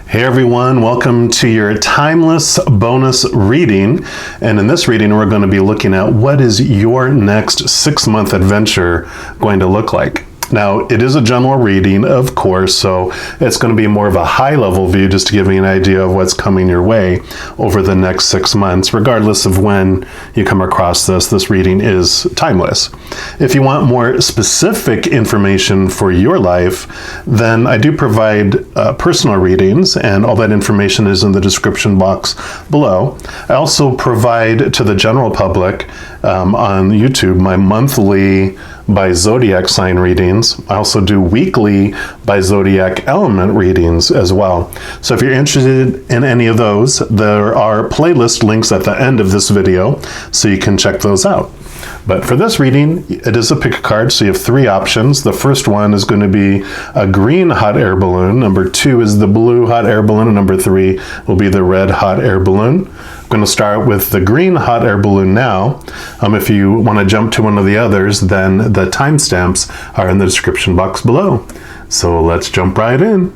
Hey everyone, welcome to your timeless bonus reading. And in this reading, we're going to be looking at what is your next 6-month adventure going to look like. Now, it is a general reading, of course, so it's going to be more of a high-level view just to give you an idea of what's coming your way over the next 6 months. Regardless of when you come across this reading is timeless. If you want more specific information for your life, then I do provide personal readings, and all that information is in the description box below. I also provide to the general public on YouTube my monthly by zodiac sign readings. I also do weekly by zodiac element readings as well. So if you're interested in any of those, there are playlist links at the end of this video, so you can check those out. But for this reading, it is a pick a card, so you have 3 options. The first one is going to be a green hot air balloon. Number 2 is the blue hot air balloon, and number 3 will be the red hot air balloon. I'm going to start with the green hot air balloon now. If you want to jump to one of the others, then the timestamps are in the description box below. So let's jump right in.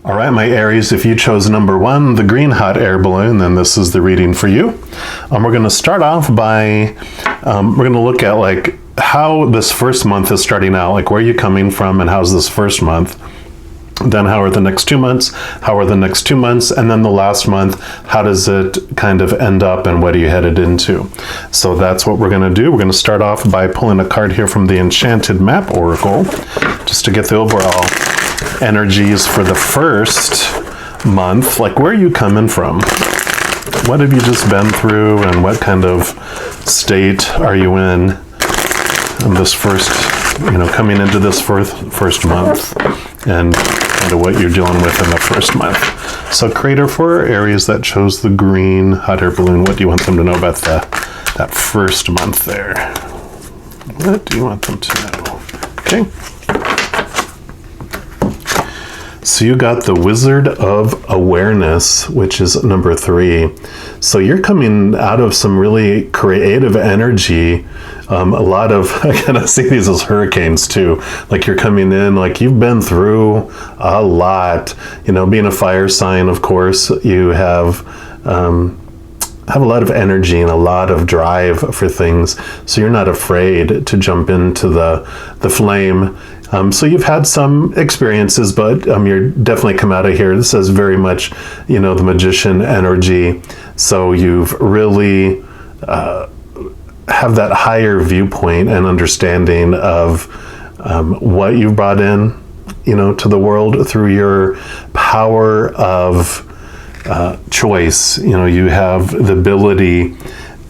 All right, my Aries, if you chose number 1, the green hot air balloon, then this is the reading for you. We're going to start off by, we're going to look at like how this first month is starting out, like where are you coming from and how's this first month? Then how are the next 2 months? How are the next 2 months? And then the last month, how does it kind of end up and what are you headed into? So that's what we're going to do. We're going to start off by pulling a card here from the Enchanted Map Oracle, just to get the overall energies for the first month. Like, where are you coming from? What have you just been through and what kind of state are you in this first, coming into this first month, and kind of what you're dealing with in the first month. So creator for Aries that chose the green hot air balloon, what do you want them to know about that first month there? What do you want them to know? Okay. So you got the Wizard of Awareness, which is number 3. So you're coming out of some really creative energy. A lot of, I kind of see these as hurricanes too. Like you're coming in, like you've been through a lot. Being a fire sign, of course, you have a lot of energy and a lot of drive for things. So you're not afraid to jump into the flame. So you've had some experiences, but you're definitely come out of here. This is very much, the magician energy. So you've really have that higher viewpoint and understanding of what you've brought in, to the world through your power of choice. You have the ability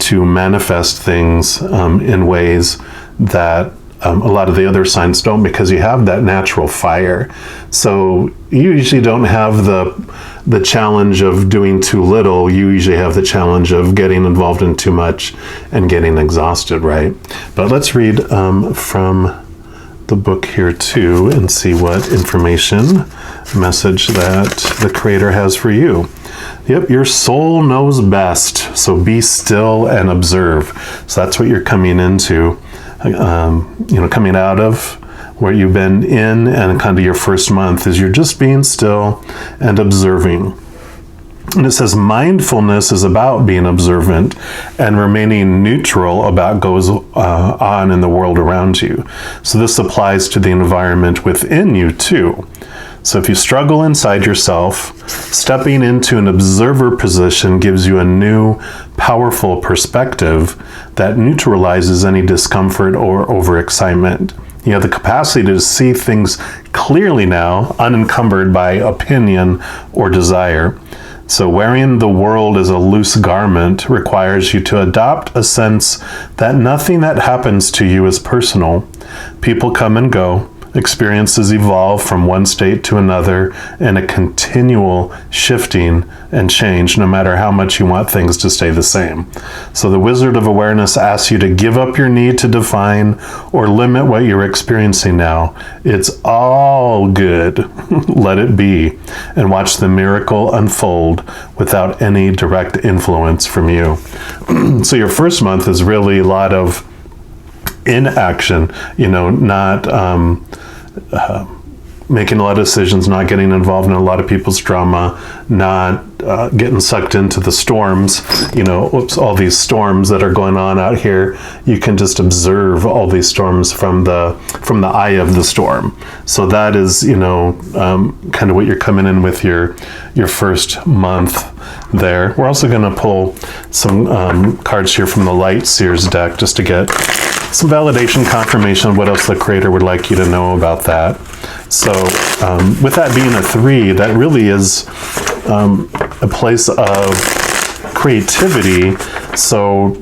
to manifest things in ways that a lot of the other signs don't, because you have that natural fire. So you usually don't have the challenge of doing too little. You usually have the challenge of getting involved in too much and getting exhausted, right? But let's read from the book here too and see what information, message that the creator has for you. Yep, your soul knows best. So be still and observe. So that's what you're coming into. Coming out of where you've been in, and kind of your first month is you're just being still and observing. And it says mindfulness is about being observant and remaining neutral about goes on in the world around you. So this applies to the environment within you too. So if you struggle inside yourself, stepping into an observer position gives you a new, powerful perspective that neutralizes any discomfort or overexcitement. You have the capacity to see things clearly now, unencumbered by opinion or desire. So wearing the world as a loose garment requires you to adopt a sense that nothing that happens to you is personal. People come and go. Experiences evolve from one state to another in a continual shifting and change, no matter how much you want things to stay the same. So the Wizard of Awareness asks you to give up your need to define or limit what you're experiencing now. It's all good. Let it be, and watch the miracle unfold without any direct influence from you. So your first month is really a lot of inaction, not making a lot of decisions, not getting involved in a lot of people's drama, not getting sucked into the storms, all these storms that are going on out here. You can just observe all these storms from the eye of the storm. So that is, kind of what you're coming in with your first month there. We're also going to pull some cards here from the Light Seers deck just to get some validation, confirmation of what else the Creator would like you to know about that. So with that being a 3, that really is a place of creativity. So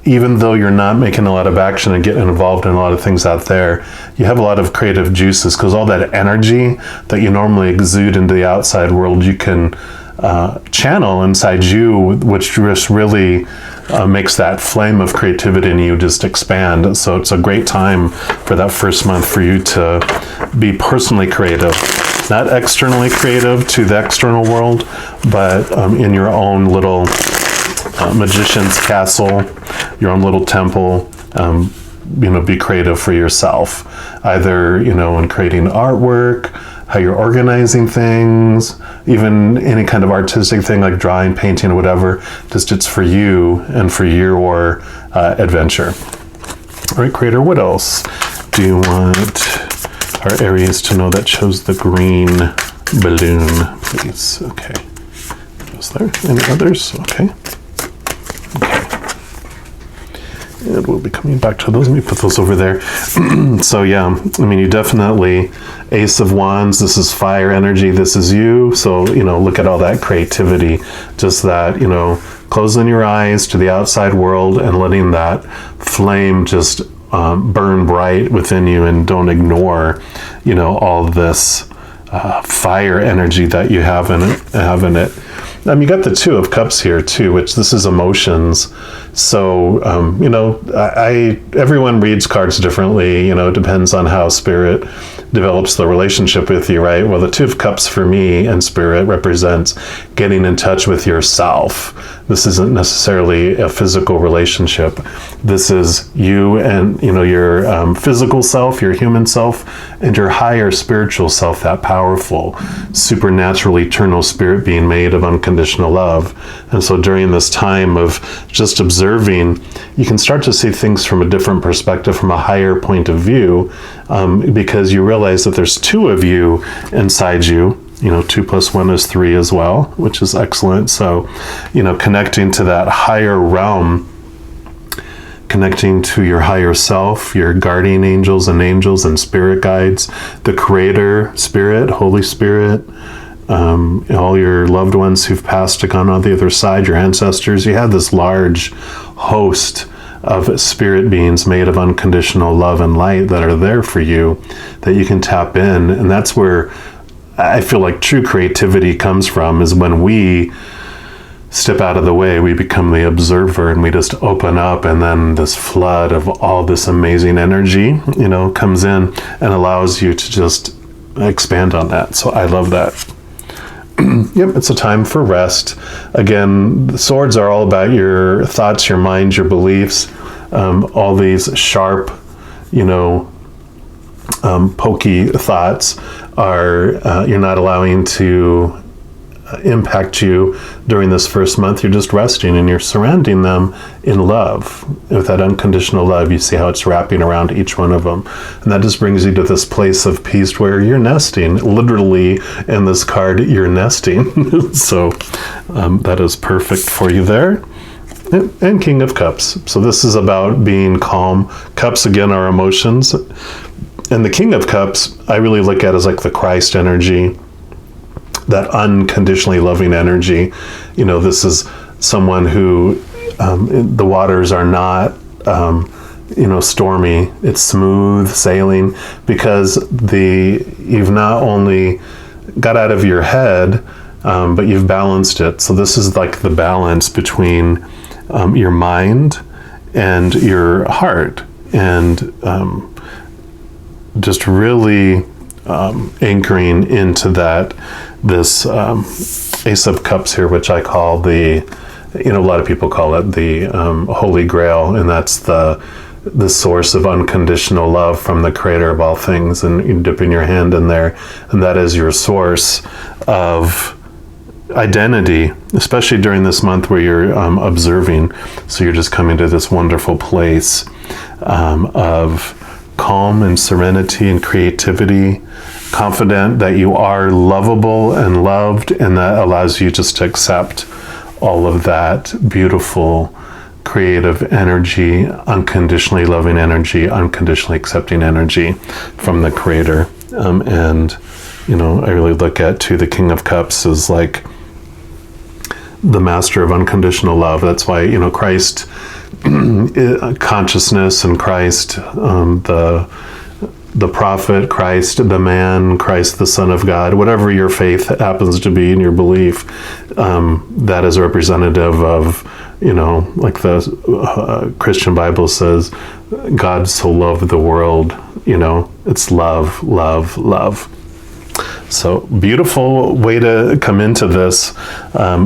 even though you're not making a lot of action and getting involved in a lot of things out there, you have a lot of creative juices, because all that energy that you normally exude into the outside world, you can channel inside you, which just really makes that flame of creativity in you just expand. So it's a great time for that first month for you to be personally creative, not externally creative to the external world, but in your own little magician's castle, your own little temple. Be creative for yourself, either in creating artwork, how you're organizing things, even any kind of artistic thing like drawing, painting, or whatever. Just it's for you and for your adventure. All right, Creator, what else do you want our Aries to know that shows the green balloon, please? Okay. Is there any others? Okay. And we'll be coming back to those. Let me put those over there. So yeah, you definitely, Ace of Wands, this is fire energy, this is you. So, look at all that creativity, just that, closing your eyes to the outside world and letting that flame just burn bright within you, and don't ignore, all this fire energy that you have in it. You got the Two of Cups here too, which this is emotions. So, everyone reads cards differently. It depends on how Spirit develops the relationship with you, right? Well, the Two of Cups for me and Spirit represents getting in touch with yourself. This isn't necessarily a physical relationship. This is you and, your physical self, your human self, and your higher spiritual self, that powerful, supernatural, eternal spirit being made of unconditional love. And so during this time of just observing, you can start to see things from a different perspective, from a higher point of view, because you realize that there's two of you inside you. 2 + 1 is 3 as well, which is excellent. So, connecting to that higher realm, connecting to your higher self, your guardian angels and spirit guides, the Creator Spirit, Holy Spirit, all your loved ones who've passed and gone on the other side, your ancestors. You have this large host of spirit beings made of unconditional love and light that are there for you, that you can tap in. And that's where I feel like true creativity comes from, is when we step out of the way, we become the observer, and we just open up, and then this flood of all this amazing energy, comes in and allows you to just expand on that. So I love that. Yep, it's a time for rest. Again, the swords are all about your thoughts, your mind, your beliefs, all these sharp, pokey thoughts are you're not allowing to impact you during this first month. You're just resting, and you're surrounding them in love, with that unconditional love. You see how it's wrapping around each one of them, and that just brings you to this place of peace where you're nesting. Literally, in this card, you're nesting. So that is perfect for you there. And King of Cups. So this is about being calm. Cups, again, are emotions. And the King of Cups, I really look at as like the Christ energy, that unconditionally loving energy. This is someone who the waters are not, stormy. It's smooth sailing, because you've not only got out of your head, but you've balanced it. So this is like the balance between your mind and your heart, and just really anchoring into this Ace of Cups here, which I call a lot of people call it the Holy Grail, and that's the the source of unconditional love from the creator of all things, and you dipping your hand in there, and that is your source of identity, especially during this month where you're observing. So you're just coming to this wonderful place of calm and serenity and creativity, confident that you are lovable and loved, and that allows you just to accept all of that beautiful creative energy, unconditionally loving energy, unconditionally accepting energy from the creator. And I really look at too the King of Cups as like the master of unconditional love. That's why Christ consciousness, and Christ the prophet, Christ the man, Christ the Son of God, whatever your faith happens to be in your belief, that is representative of, like the Christian Bible says, God so loved the world, it's love, love, love. So beautiful way to come into this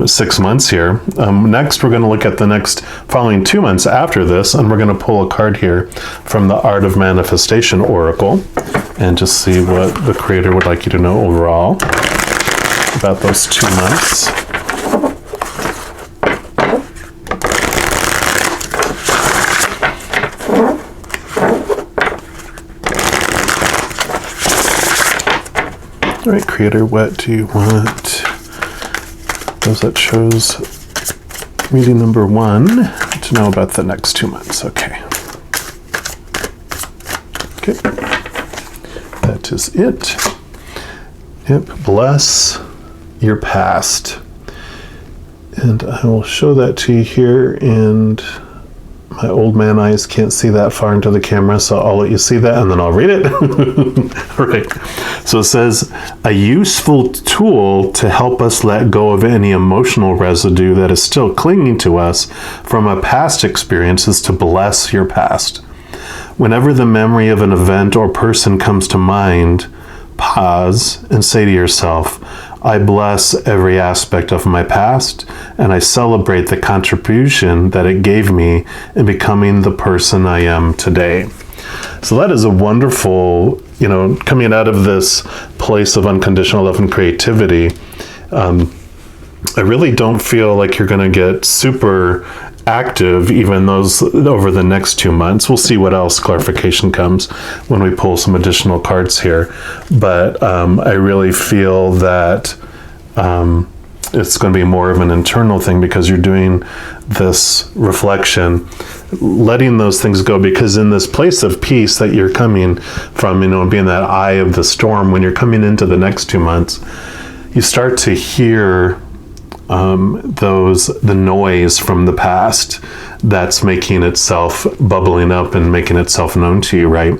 6 months here. Next, we're going to look at the next following 2 months after this, and we're going to pull a card here from the Art of Manifestation Oracle and just see what the creator would like you to know overall about those 2 months. All right, creator, what do you want? Those that chose reading number 1 to know about the next 2 months. Okay. Okay. That is it. Yep. Bless your past. And I will show that to you here, and my old man eyes can't see that far into the camera, so I'll let you see that and then I'll read it. All right. So it says, a useful tool to help us let go of any emotional residue that is still clinging to us from a past experience is to bless your past. Whenever the memory of an event or person comes to mind, pause and say to yourself, I bless every aspect of my past, and I celebrate the contribution that it gave me in becoming the person I am today. So that is a wonderful, coming out of this place of unconditional love and creativity. I really don't feel like you're going to get super active even those over the next 2 months. We'll see what else clarification comes when we pull some additional cards here. But I really feel that it's going to be more of an internal thing because you're doing this reflection, letting those things go, because in this place of peace that you're coming from, being that eye of the storm, when you're coming into the next 2 months, you start to hear the noise from the past that's making itself bubbling up and making itself known to you, right?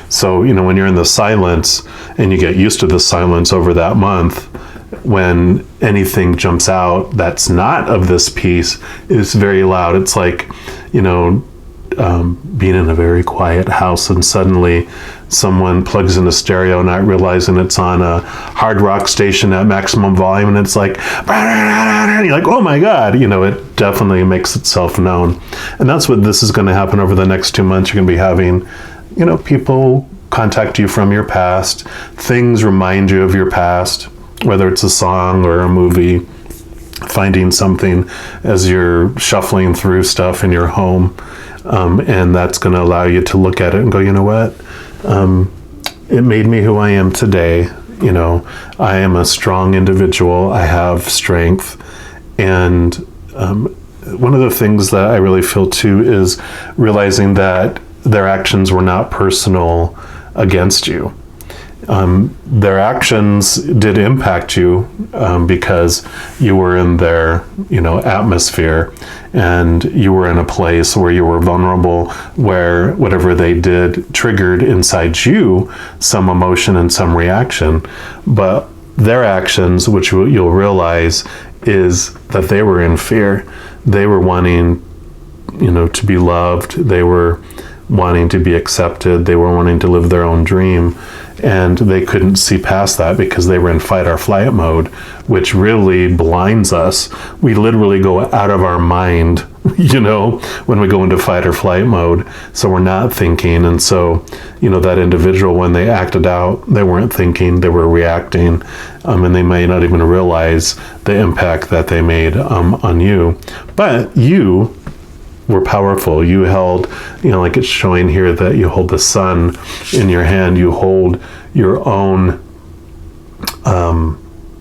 So, when you're in the silence and you get used to the silence over that month, when anything jumps out that's not of this piece, it's very loud. It's like, being in a very quiet house and suddenly someone plugs in a stereo not realizing it's on a hard rock station at maximum volume, and it's like, and you're like, oh my God, it definitely makes itself known. And that's what this is going to happen over the next 2 months. You're going to be having, people contact you from your past, things remind you of your past, whether it's a song or a movie, finding something as you're shuffling through stuff in your home. And that's going to allow you to look at it and go, you know what? It made me who I am today. I am a strong individual. I have strength. And one of the things that I really feel too is realizing that their actions were not personal against you. Their actions did impact you because you were in their, atmosphere, and you were in a place where you were vulnerable, where whatever they did triggered inside you some emotion and some reaction. But their actions, which you'll realize, is that they were in fear. They were wanting, to be loved. They were wanting to be accepted. They were wanting to live their own dream. And they couldn't see past that because they were in fight or flight mode, which really blinds us. We literally go out of our mind, when we go into fight or flight mode. So we're not thinking. And so, that individual, when they acted out, they weren't thinking, they were reacting. And they may not even realize the impact that they made on you. But you were powerful. You held, like it's showing here that you hold the sun in your hand. You hold your own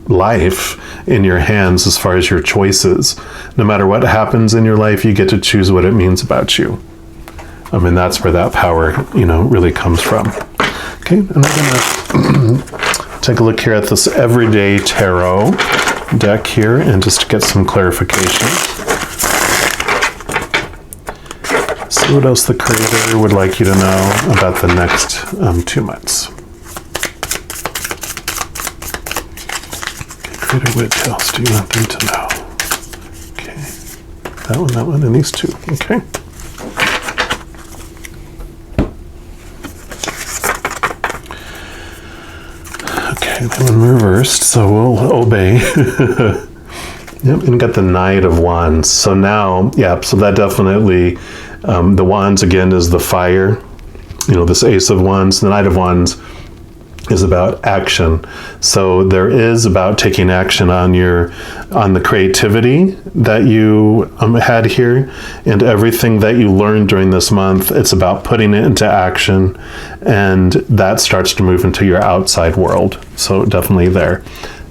life in your hands as far as your choices. No matter what happens in your life, you get to choose what it means about you. That's where that power, really comes from. Okay, and I'm gonna take a look here at this Everyday Tarot deck here and just to get some clarification. See what else the Creator would like you to know about the next 2 months. Creator, what else do you want them to know? Okay, that one, and these 2. Okay. Okay, that one reversed, so we'll obey. Yep, and got the Knight of Wands. So now, so that definitely, the Wands again is the fire. This Ace of Wands, the Knight of Wands is about action. So there is about taking action on the creativity that you had here, and everything that you learned during this month. It's about putting it into action, and that starts to move into your outside world. So definitely there.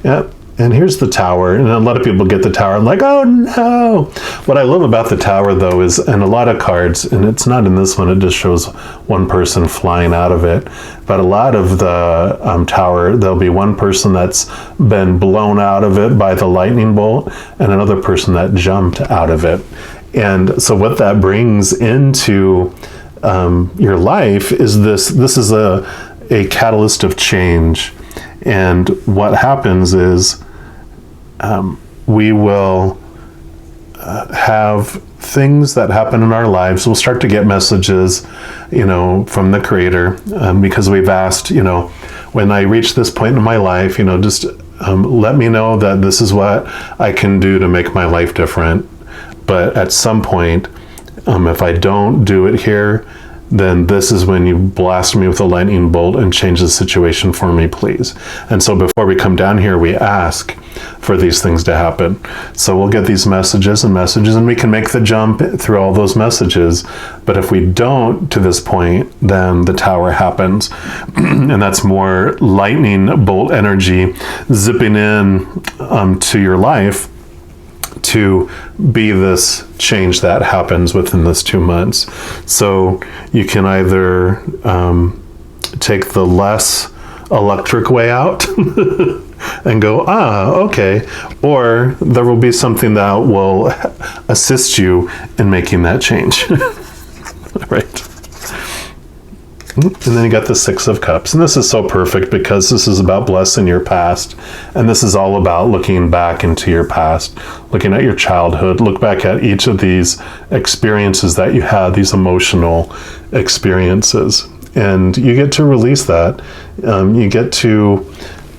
Yep. And here's the Tower, and a lot of people get the Tower and like, oh no! What I love about the Tower though is, and a lot of cards, and it's not in this one, it just shows one person flying out of it, but a lot of the Tower, there'll be one person that's been blown out of it by the lightning bolt, and another person that jumped out of it. And so what that brings into your life is this is a catalyst of change. And what happens is we will have things that happen in our lives. We'll start to get messages, from the Creator, because we've asked, when I reach this point in my life, just let me know that this is what I can do to make my life different. But at some point, if I don't do it here, then this is when you blast me with a lightning bolt and change the situation for me, please. And so before we come down here, we ask for these things to happen. So we'll get these messages, and we can make the jump through all those messages. But if we don't to this point, then the Tower happens. And that's more lightning bolt energy zipping in to your life to be this change that happens within this 2 months. So you can either take the less electric way out and go, okay, or there will be something that will assist you in making that change. Right. And then you got the Six of Cups. And this is so perfect because this is about blessing your past. And this is all about looking back into your past, looking at your childhood, look back at each of these experiences that you had, these emotional experiences. And you get to release that. You get to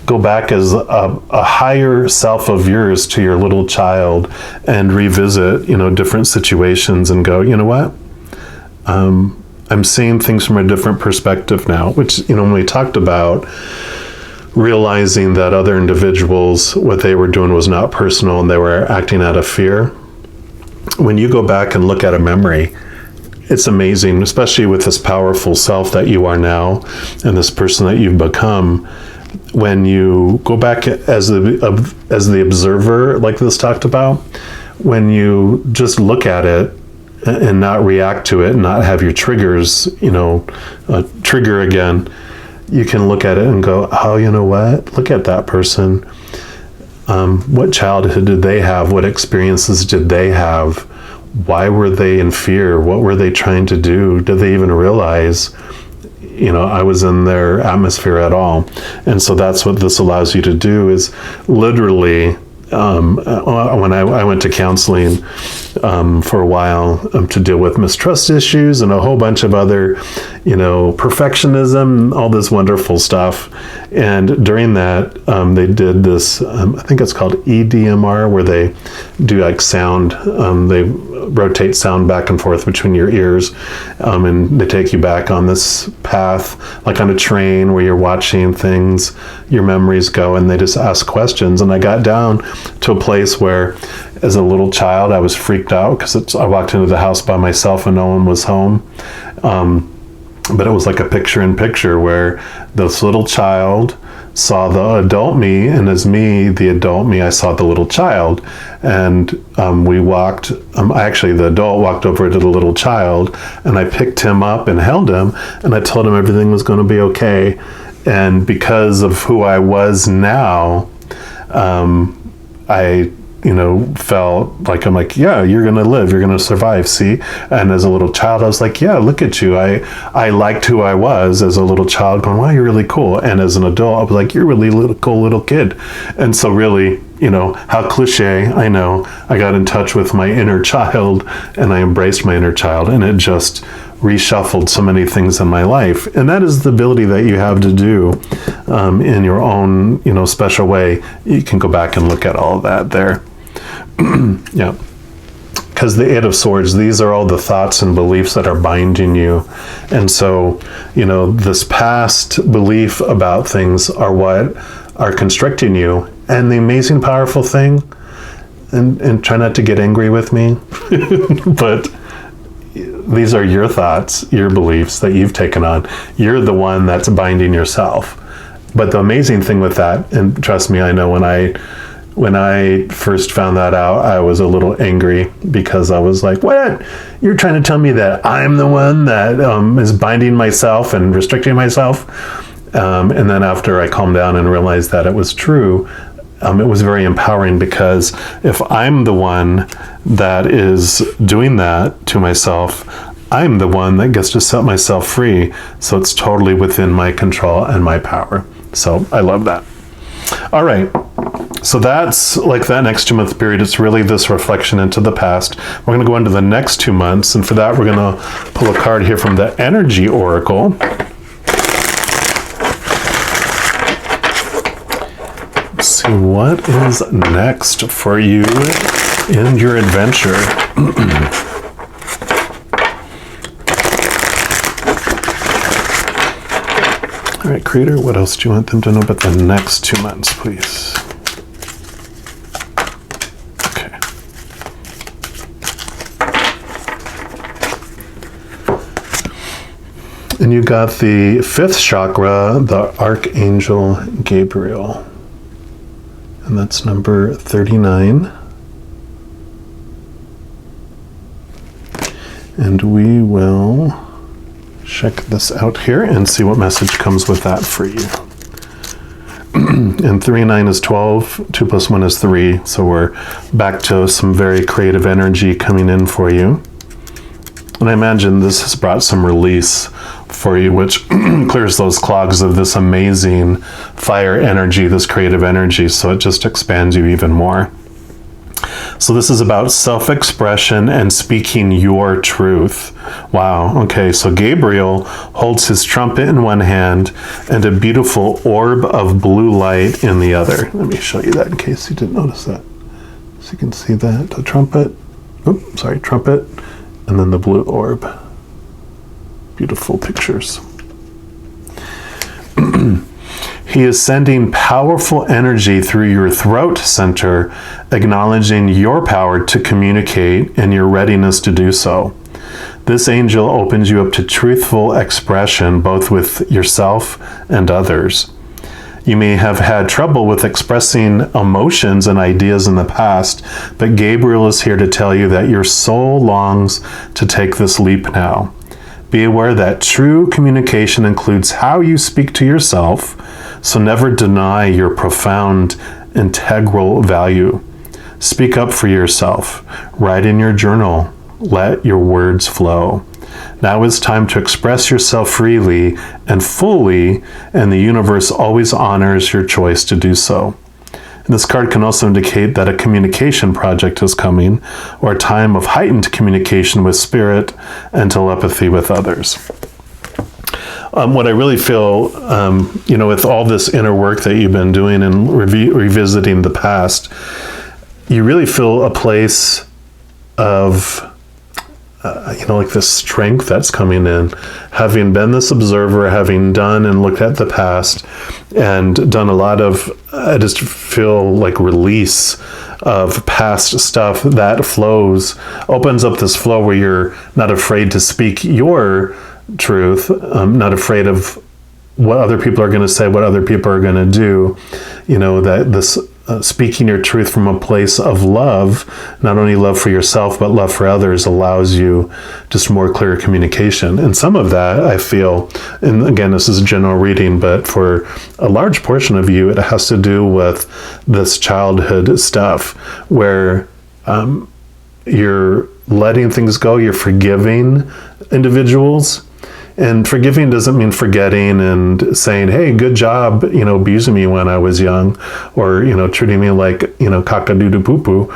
go back as a higher self of yours to your little child and revisit, different situations and go, you know what? I'm seeing things from a different perspective now, which, when we talked about realizing that other individuals, what they were doing was not personal and they were acting out of fear. When you go back and look at a memory, it's amazing, especially with this powerful self that you are now and this person that you've become. When you go back as the observer, like this talked about, when you just look at it and not react to it and not have your triggers, trigger again, you can look at it and go, oh, you know what? Look at that person. What childhood did they have? What experiences did they have? Why were they in fear? What were they trying to do? Did they even realize, I was in their atmosphere at all? And so that's what this allows you to do, is literally, when I went to counseling for a while to deal with mistrust issues and a whole bunch of other perfectionism, all this wonderful stuff. And during that, they did this, I think it's called EDMR, where they do like sound, they rotate sound back and forth between your ears, and they take you back on this path, like on a train where you're watching things, your memories go, and they just ask questions. And I got down to a place where, as a little child, I was freaked out because I walked into the house by myself and no one was home. But it was like a picture-in-picture where this little child saw the adult me, and as me, the adult me, I saw the little child. And we walked, actually the adult walked over to the little child, and I picked him up and held him, and I told him everything was going to be okay. And because of who I was now, I felt like, I'm like, yeah, you're going to live, you're going to survive, see? And as a little child, I was like, yeah, look at you. I liked who I was as a little child, going, wow, you're really cool. And as an adult, I was like, you're really cool little kid. And so really, how cliche, I know, I got in touch with my inner child, and I embraced my inner child, and it just reshuffled so many things in my life. And that is the ability that you have to do in your own, special way. You can go back and look at all of that there. Yeah. Because the Eight of Swords, these are all the thoughts and beliefs that are binding you. And so, this past belief about things are what are constricting you. And the amazing, powerful thing, and try not to get angry with me, but these are your thoughts, your beliefs that you've taken on. You're the one that's binding yourself. But the amazing thing with that, and trust me, I know when I first found that out, I was a little angry because I was like, what? You're trying to tell me that I'm the one that is binding myself and restricting myself? And then after I calmed down and realized that it was true, it was very empowering, because if I'm the one that is doing that to myself, I'm the one that gets to set myself free. So it's totally within my control and my power. So I love that. All right. So that's like that next 2 month period. It's really this reflection into the past. We're going to go into the next 2 months. And for that, we're going to pull a card here from the Energy Oracle. Let's see what is next for you in your adventure. All right, Creator, what else do you want them to know about the next 2 months, please? Okay. And you got the 5th chakra, the Archangel Gabriel. And that's number 39. And we will check this out here and see what message comes with that for you. And 3 and 9 is 12, 2 plus 1 is 3. So we're back to some very creative energy coming in for you. And I imagine this has brought some release for you, which clears those clogs of this amazing fire energy, this creative energy. So it just expands you even more. So this is about self-expression and speaking your truth. Wow. Okay. So Gabriel holds his trumpet in one hand and a beautiful orb of blue light in the other. Let me show you that in case you didn't notice that. So you can see that, the trumpet. Oops, sorry, trumpet. And then the blue orb. Beautiful pictures. He is sending powerful energy through your throat center, acknowledging your power to communicate and your readiness to do so. This angel opens you up to truthful expression, both with yourself and others. You may have had trouble with expressing emotions and ideas in the past, but Gabriel is here to tell you that your soul longs to take this leap now. Be aware that true communication includes how you speak to yourself, so never deny your profound, integral value. Speak up for yourself. Write in your journal. Let your words flow. Now is time to express yourself freely and fully, and the universe always honors your choice to do so. And this card can also indicate that a communication project is coming, or a time of heightened communication with spirit and telepathy with others. what I really feel, with all this inner work that you've been doing and revisiting the past, you really feel a place of, like this strength that's coming in. Having been this observer, having done and looked at the past and done a lot of, I just feel like release of past stuff that flows, opens up this flow where you're not afraid to speak your truth, not afraid of what other people are going to say, what other people are going to do, that this speaking your truth from a place of love, not only love for yourself, but love for others, allows you just more clear communication. And some of that, I feel, and again, this is a general reading, but for a large portion of you, it has to do with this childhood stuff where you're letting things go, you're forgiving individuals. And forgiving doesn't mean forgetting and saying, hey, good job, abusing me when I was young, or, treating me like, caca-doo-doo-poo-poo.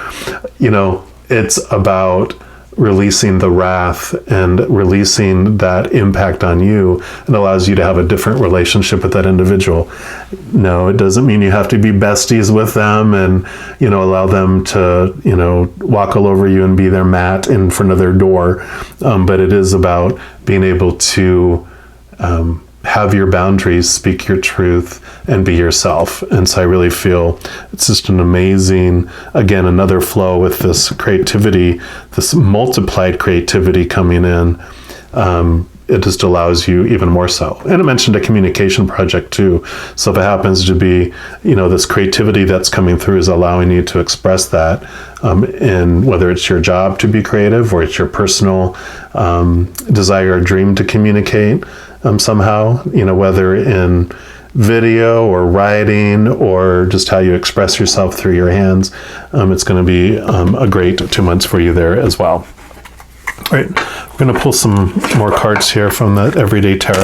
It's about releasing the wrath and releasing that impact on you. It allows you to have a different relationship with that individual. No, it doesn't mean you have to be besties with them and, allow them to, walk all over you and be their mat in front of their door. But it is about being able to have your boundaries, speak your truth, and be yourself. And so I really feel it's just an amazing, again, another flow with this creativity, this multiplied creativity coming in. It just allows you even more so. And I mentioned a communication project too. So if it happens to be, this creativity that's coming through is allowing you to express that, in whether it's your job to be creative or it's your personal desire or dream to communicate somehow, whether in video or writing or just how you express yourself through your hands. It's going to be a great 2 months for you there as well. All right, we're going to pull some more cards here from the Everyday Tarot.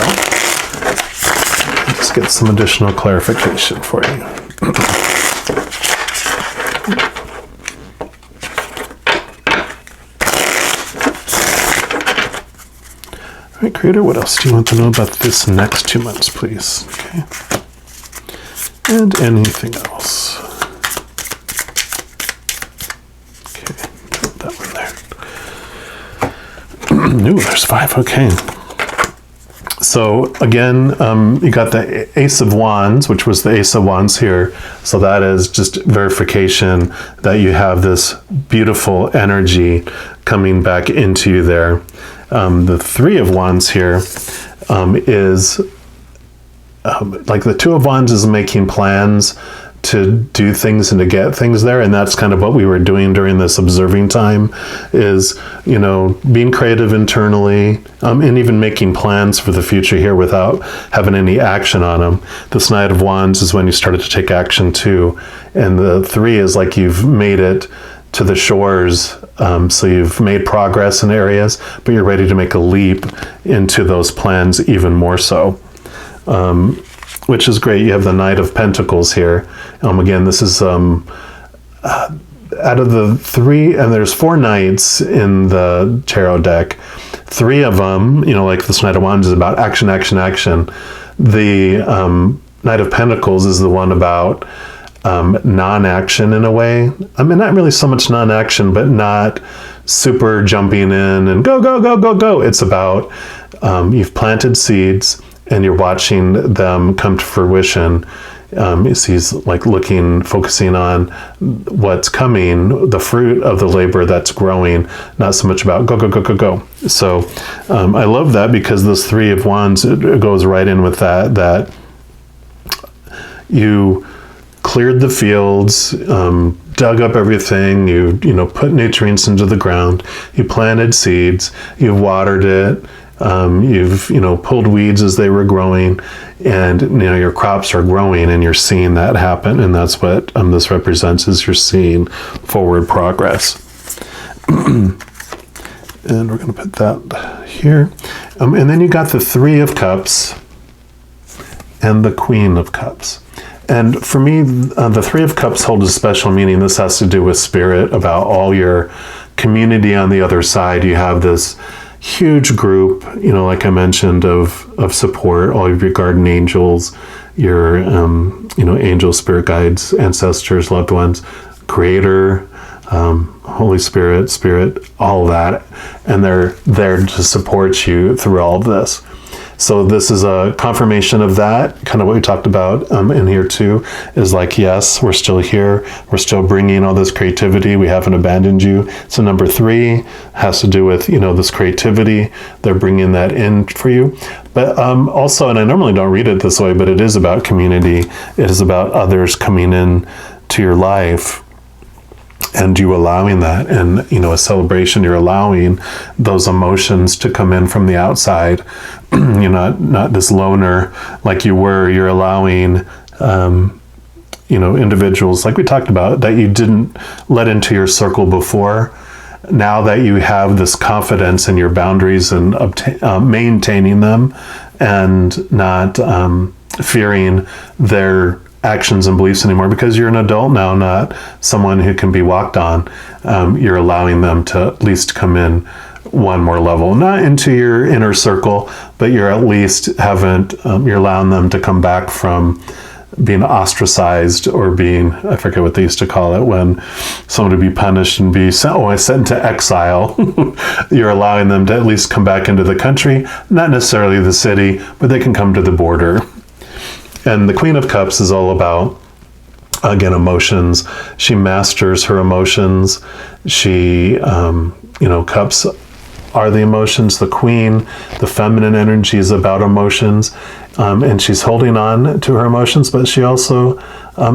Let's get some additional clarification for you. All right, Creator, what else do you want to know about this next 2 months, please? Okay. And anything else? Okay, put that one there. Ooh, there's 5, okay. So again, you got the Ace of Wands, which was the Ace of Wands here. So that is just verification that you have this beautiful energy coming back into you there. The Three of Wands here is like the Two of Wands is making plans to do things and to get things there, and that's kind of what we were doing during this observing time, is being creative internally, and even making plans for the future here without having any action on them. This Knight of Wands is when you started to take action too, and the Three is like you've made it to the shores, so you've made progress in areas, but you're ready to make a leap into those plans even more so. Which is great. You have the Knight of Pentacles here. Again, this is out of the 3, and there's 4 knights in the tarot deck. 3 of them, like this Knight of Wands is about action, action, action. The Knight of Pentacles is the one about non-action in a way. I mean, not really so much non-action, but not super jumping in and go, go, go, go, go. It's about you've planted seeds and you're watching them come to fruition. He's like focusing on what's coming, the fruit of the labor that's growing, not so much about go, go, go, go, go. So I love that, because this Three of Wands, it goes right in with that you cleared the fields, dug up everything, you put nutrients into the ground, you planted seeds, you watered it, you've pulled weeds as they were growing, and your crops are growing, and you're seeing that happen. And that's what this represents, is you're seeing forward progress. And we're going to put that here, and then you got the Three of Cups and the Queen of Cups. And for me, the Three of Cups hold a special meaning. This has to do with spirit, about all your community on the other side. You have this huge group, like I mentioned, of support, all of your guardian angels, your, angel, spirit guides, ancestors, loved ones, creator, Holy Spirit, all that. And they're there to support you through all of this. So this is a confirmation of that, kind of what we talked about in here too, is like, yes, we're still here. We're still bringing all this creativity. We haven't abandoned you. So number 3 has to do with, this creativity. They're bringing that in for you. But also, and I normally don't read it this way, but it is about community. It is about others coming in to your life, and you allowing that, and a celebration. You're allowing those emotions to come in from the outside. You're not this loner like you were. You're allowing individuals, like we talked about, that you didn't let into your circle before. Now that you have this confidence in your boundaries and maintaining them, and not fearing their actions and beliefs anymore, because you're an adult now, not someone who can be walked on. You're allowing them to at least come in one more level, not into your inner circle, but you're at least you're allowing them to come back from being ostracized, or being, I forget what they used to call it, when someone would be punished and be sent into exile. You're allowing them to at least come back into the country, not necessarily the city, but they can come to the border. And the Queen of Cups is all about, again, emotions. She masters her emotions. She, cups are the emotions. The Queen, the feminine energy, is about emotions. And she's holding on to her emotions, but she also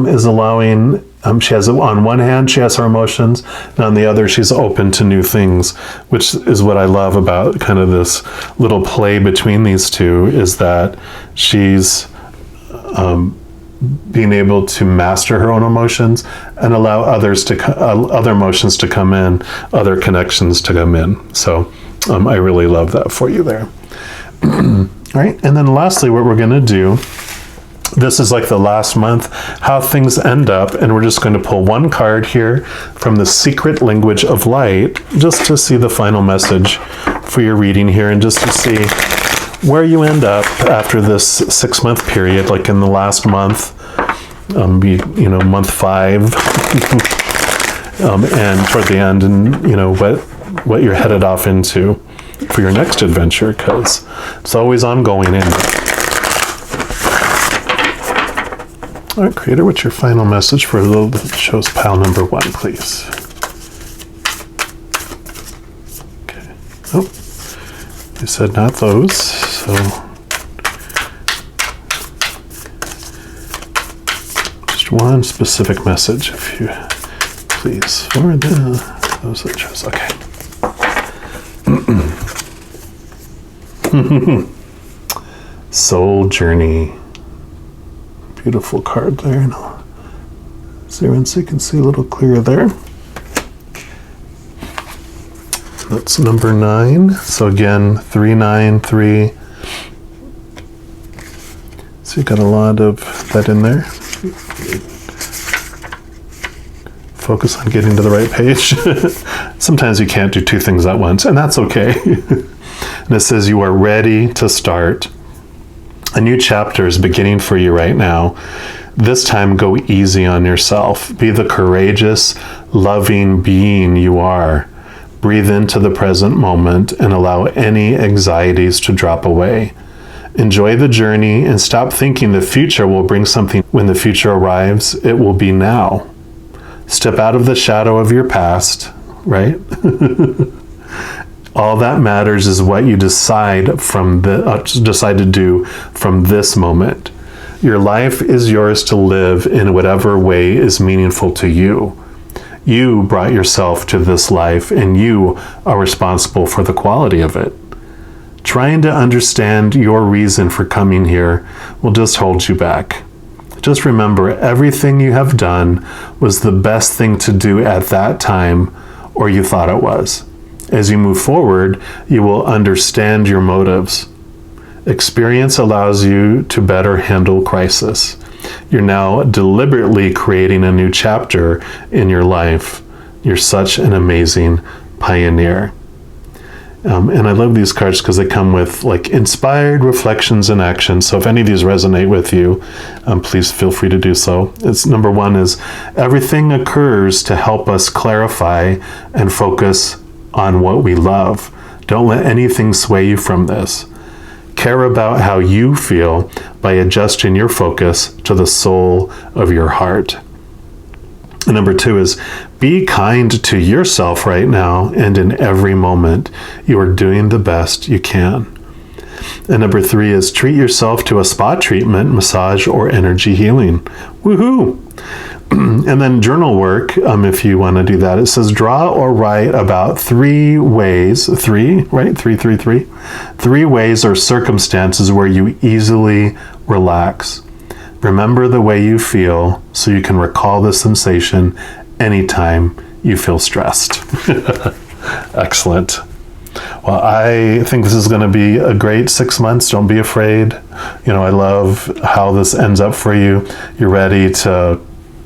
is allowing, she has, on one hand, she has her emotions, and on the other, she's open to new things, which is what I love about kind of this little play between these two, is that she's being able to master her own emotions and allow other emotions to come in, other connections to come in. So I really love that for you there. All right, and then lastly, what we're going to do, this is like the last month, how things end up, and we're just going to pull one card here from the Secret Language of Light, just to see the final message for your reading here, and just to see where you end up after this 6-month period, like in the last month, month 5, and toward the end, and what you're headed off into for your next adventure, because it's always ongoing. All right, Creator, what's your final message for the show's pile number 1, please? Okay. Oh, you said not those, so just one specific message, if you please, for those that chose. Okay. Soul Journey. Beautiful card there. And I'll zoom in so you can see a little clearer there. That's number 9. So again, 393. So you got a lot of that in there. Focus on getting to the right page. Sometimes you can't do 2 things at once, and that's okay. And it says you are ready to start. A new chapter is beginning for you right now. This time, go easy on yourself. Be the courageous, loving being you are. Breathe into the present moment and allow any anxieties to drop away. Enjoy the journey and stop thinking the future will bring something. When the future arrives, it will be now. Step out of the shadow of your past, right? All that matters is what you decide to do from this moment. Your life is yours to live in whatever way is meaningful to you. You brought yourself to this life, and you are responsible for the quality of it. Trying to understand your reason for coming here will just hold you back. Just remember, everything you have done was the best thing to do at that time, or you thought it was. As you move forward, you will understand your motives. Experience allows you to better handle crisis. You're now deliberately creating a new chapter in your life. You're such an amazing pioneer. And I love these cards because they come with like inspired reflections and action. So if any of these resonate with you, please feel free to do so. It's number 1 is everything occurs to help us clarify and focus on what we love. Don't let anything sway you from this. Care about how you feel by adjusting your focus to the soul of your heart. And number 2 is be kind to yourself right now and in every moment. You are doing the best you can. And number 3 is treat yourself to a spa treatment, massage, or energy healing. Woohoo! And then journal work, if you want to do that. It says draw or write about 3 ways, 3 ways or circumstances where you easily relax. Remember the way you feel so you can recall the sensation anytime you feel stressed. Excellent. Well, I think this is going to be a great 6 months. Don't be afraid. I love how this ends up for you. You're ready to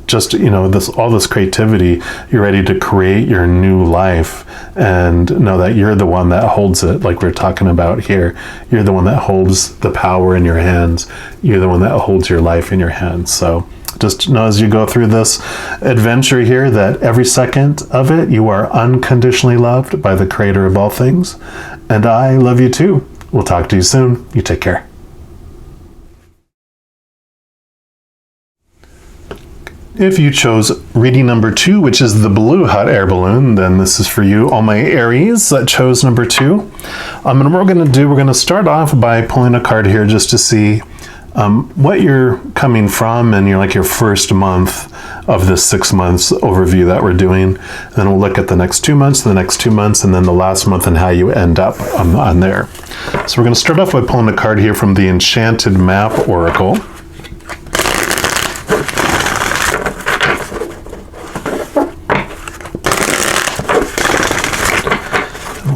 just, all this creativity. You're ready to create your new life and know that you're the one that holds it, like we're talking about here. You're the one that holds the power in your hands. You're the one that holds your life in your hands. So just know as you go through this adventure here that every second of it, you are unconditionally loved by the creator of all things. And I love you too. We'll talk to you soon. You take care. If you chose reading number 2, which is the blue hot air balloon, then this is for you. All my Aries that chose number 2. And what we're going to start off by pulling a card here just to see what you're coming from and your first month of this 6 months overview that we're doing. And then we'll look at the next 2 months, and then the last month and how you end up on there. So we're going to start off by pulling a card here from the Enchanted Map Oracle.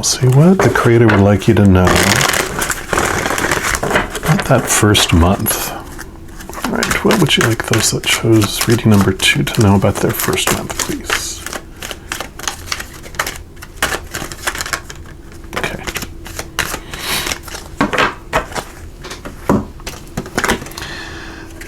See what the creator would like you to know about that first month. All right, what would you like those that chose reading number 2 to know about their first month, please? Okay.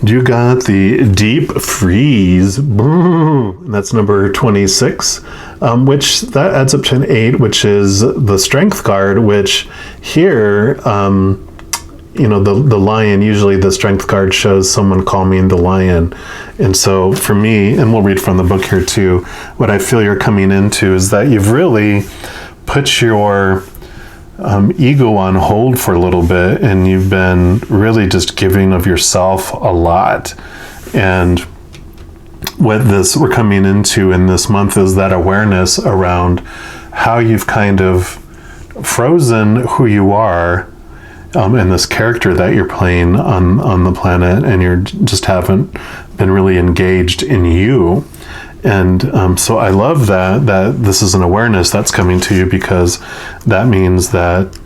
You got the Deep Freeze. And that's number 26. Which that adds up to an 8, which is the Strength card, which here, the lion, usually the Strength card shows someone calming the lion. And so for me, and we'll read from the book here too, what I feel you're coming into is that you've really put your ego on hold for a little bit, and you've been really just giving of yourself a lot. And what we're coming into in this month is that awareness around how you've kind of frozen who you are and this character that you're playing on the planet, and you just haven't been really engaged in you. And so I love that this is an awareness that's coming to you, because that means that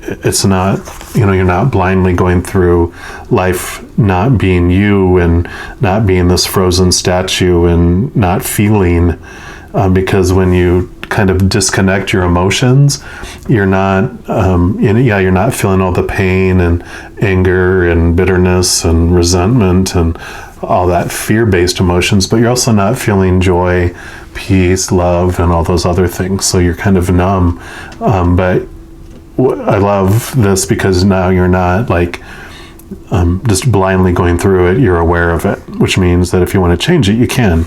it's not, you're not blindly going through life not being you and not being this frozen statue and not feeling, because when you kind of disconnect your emotions, you're not, you're not feeling all the pain and anger and bitterness and resentment and all that fear-based emotions, but you're also not feeling joy, peace, love, and all those other things. So you're kind of numb. But I love this because now you're not just blindly going through it. You're aware of it, which means that if you want to change it, you can.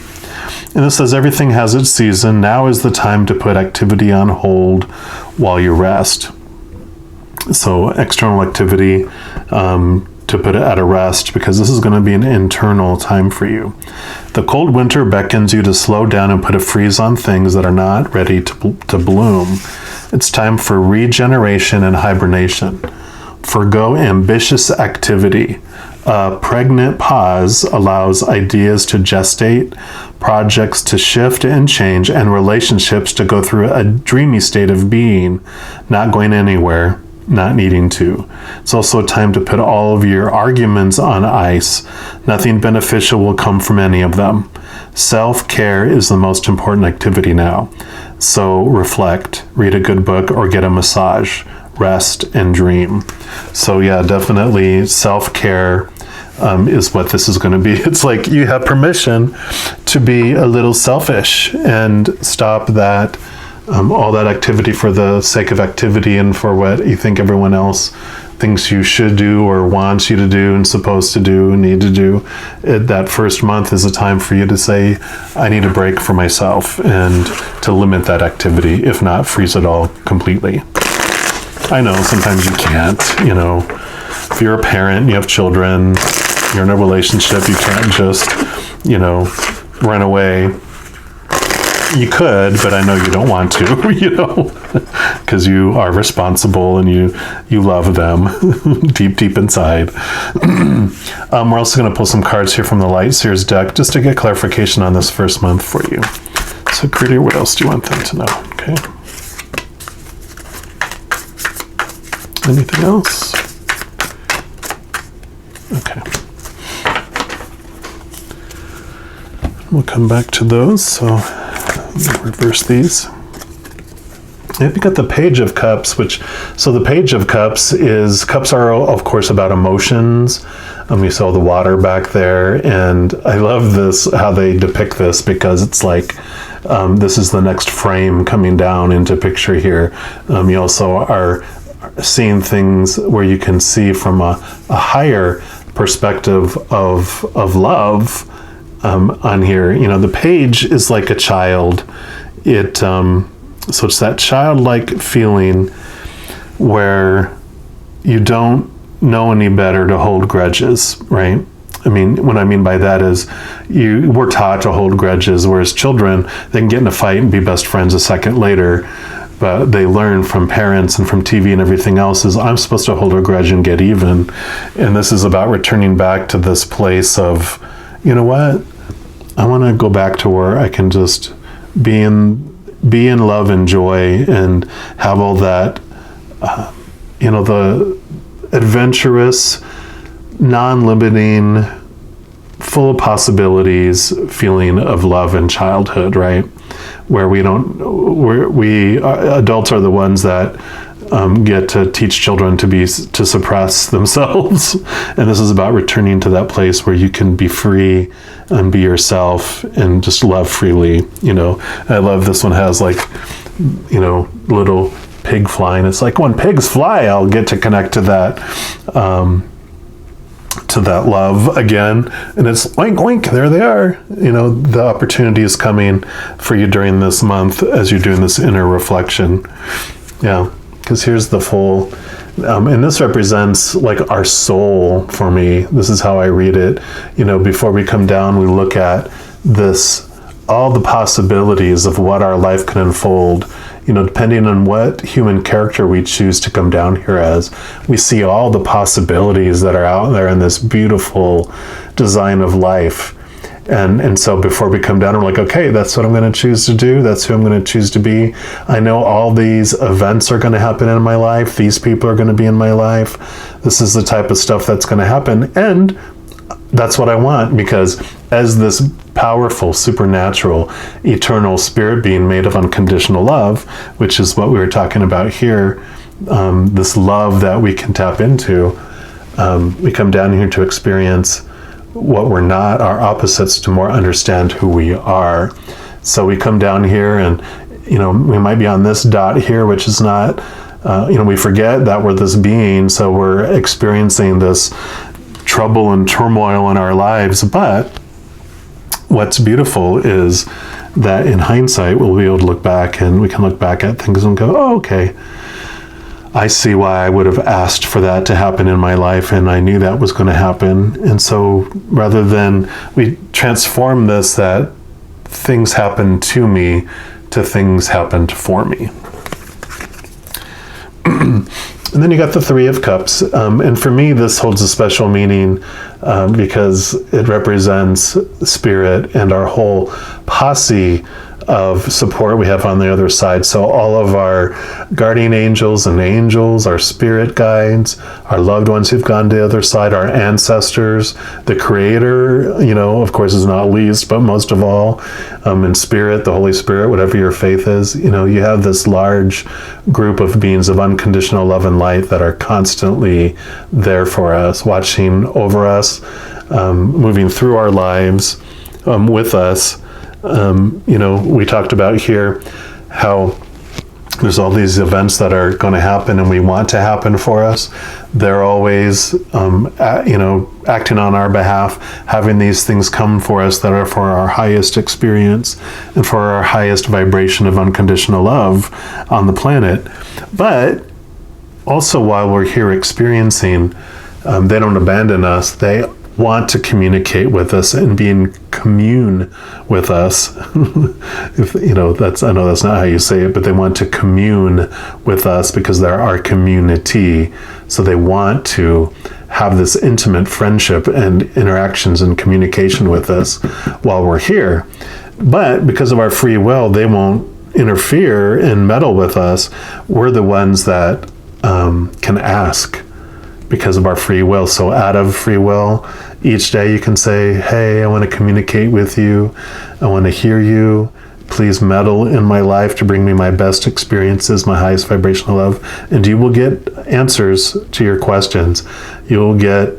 And it says everything has its season. Now is the time to put activity on hold while you rest. So external activity, to put it at a rest, because this is going to be an internal time for you. The cold winter beckons you to slow down and put a freeze on things that are not ready to bloom. It's time for regeneration and hibernation. Forgo ambitious activity. A pregnant pause allows ideas to gestate, projects to shift and change, and relationships to go through a dreamy state of being, not going anywhere, not needing to. It's also time to put all of your arguments on ice. Nothing beneficial will come from any of them. Self-care is the most important activity now. So reflect, read a good book, or get a massage, rest, and dream. So yeah, definitely self-care is what this is going to be. It's like you have permission to be a little selfish and stop that all that activity for the sake of activity and for what you think everyone else thinks you should do or wants you to do and supposed to do and need to do. That first month is a time for you to say, I need a break for myself, and to limit that activity, if not freeze it all completely. I know sometimes you can't, if you're a parent, you have children, you're in a relationship, you can't just, run away. You could, but I know you don't want to, because you are responsible and you love them deep inside. We're also going to pull some cards here from the Light Seers deck just to get clarification on this first month for you. So, Critter, what else do you want them to know? Okay. Anything else? Okay. We'll come back to those. So reverse these. Yep, you got the Page of Cups, so the Page of Cups are, of course, about emotions. You saw the water back there, and I love this, how they depict this, because it's like, this is the next frame coming down into picture here. You also are seeing things where you can see from a higher perspective of love. On here, the page is like a child. So it's that childlike feeling where you don't know any better to hold grudges, right? What I mean by that is we're taught to hold grudges, whereas children, they can get in a fight and be best friends a second later, but they learn from parents and from TV and everything else is, I'm supposed to hold a grudge and get even. And this is about returning back to this place of, you know what? I want to go back to where I can just be in love and joy and have all that, the adventurous, non-limiting, full of possibilities feeling of love and childhood, right? Where we adults are the ones that get to teach children to suppress themselves. And this is about returning to that place where you can be free and be yourself and just love freely. I love this one has little pig flying. It's like when pigs fly, I'll get to connect to that love again. And it's oink, oink, there they are. The opportunity is coming for you during this month as you're doing this inner reflection. Yeah. Because here's the full, and this represents like our soul for me. This is how I read it. Before we come down, we look at this, all the possibilities of what our life can unfold, depending on what human character we choose to come down here as. We see all the possibilities that are out there in this beautiful design of life. And so before we come down, we're like, okay, that's what I'm going to choose to do. That's who I'm going to choose to be. I know all these events are going to happen in my life. These people are going to be in my life. This is the type of stuff that's going to happen. And that's what I want, because as this powerful, supernatural, eternal spirit being made of unconditional love, which is what we were talking about here, this love that we can tap into, we come down here to experience what we're not, our opposites, to more understand who we are. So we come down here and, we might be on this dot here, which is not, we forget that we're this being. So we're experiencing this trouble and turmoil in our lives. But what's beautiful is that in hindsight, we'll be able to look back, and we can look back at things and go, oh, okay, I see why I would have asked for that to happen in my life, and I knew that was going to happen. And so rather than we transform this, that things happen to me, to things happened for me. And then you got the Three of Cups. And for me, this holds a special meaning because it represents spirit and our whole posse of support we have on the other side. So all of our guardian angels and angels, our spirit guides, our loved ones who've gone to the other side, our ancestors, the Creator, you know, of course, is not least, but most of all, in spirit, the Holy Spirit, whatever your faith is, you know, you have this large group of beings of unconditional love and light that are constantly there for us, watching over us, moving through our lives with us. You know, we talked about here how there's all these events that are going to happen and we want to happen for us. They're always, you know, acting on our behalf, having these things come for us that are for our highest experience and for our highest vibration of unconditional love on the planet. But also while we're here experiencing, they don't abandon us. They want to communicate with us and be in commune with us. If, you know, I know that's not how you say it, but they want to commune with us because they're our community. So they want to have this intimate friendship and interactions and communication with us while we're here. But because of our free will, they won't interfere and meddle with us. We're the ones that can ask because of our free will. So out of free will, each day you can say, hey, I want to communicate with you. I want to hear you. Please meddle in my life to bring me my best experiences, my highest vibrational love. And you will get answers to your questions. You'll get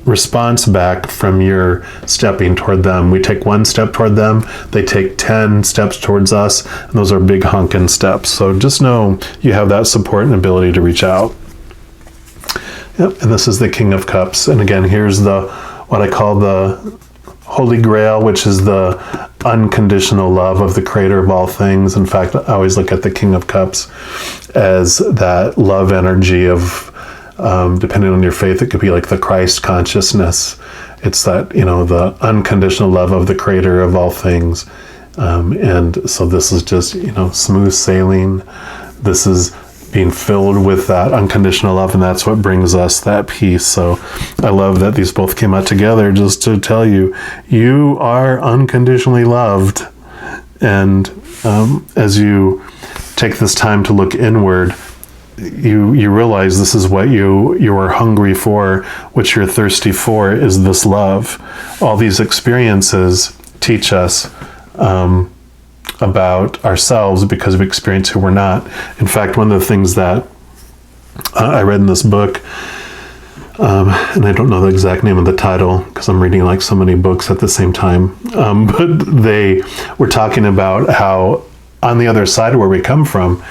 response back from your stepping toward them. We take one step toward them. They take 10 steps towards us. And those are big honking steps. So just know you have that support and ability to reach out. Yep, and this is the King of Cups. And again, here's what I call the Holy Grail, which is the unconditional love of the Creator of all things. In fact, I always look at the King of Cups as that love energy of, depending on your faith, it could be like the Christ consciousness. It's that, you know, the unconditional love of the Creator of all things. And so this is just, you know, smooth sailing. This is being filled with that unconditional love, and that's what brings us that peace. So I love that these both came out together just to tell you, you are unconditionally loved. And as you take this time to look inward, you realize this is what you are hungry for, what you're thirsty for is this love. All these experiences teach us about ourselves because of experience who we're not. In fact, one of the things that I read in this book, and I don't know the exact name of the title because I'm reading like so many books at the same time, but they were talking about how on the other side of where we come from,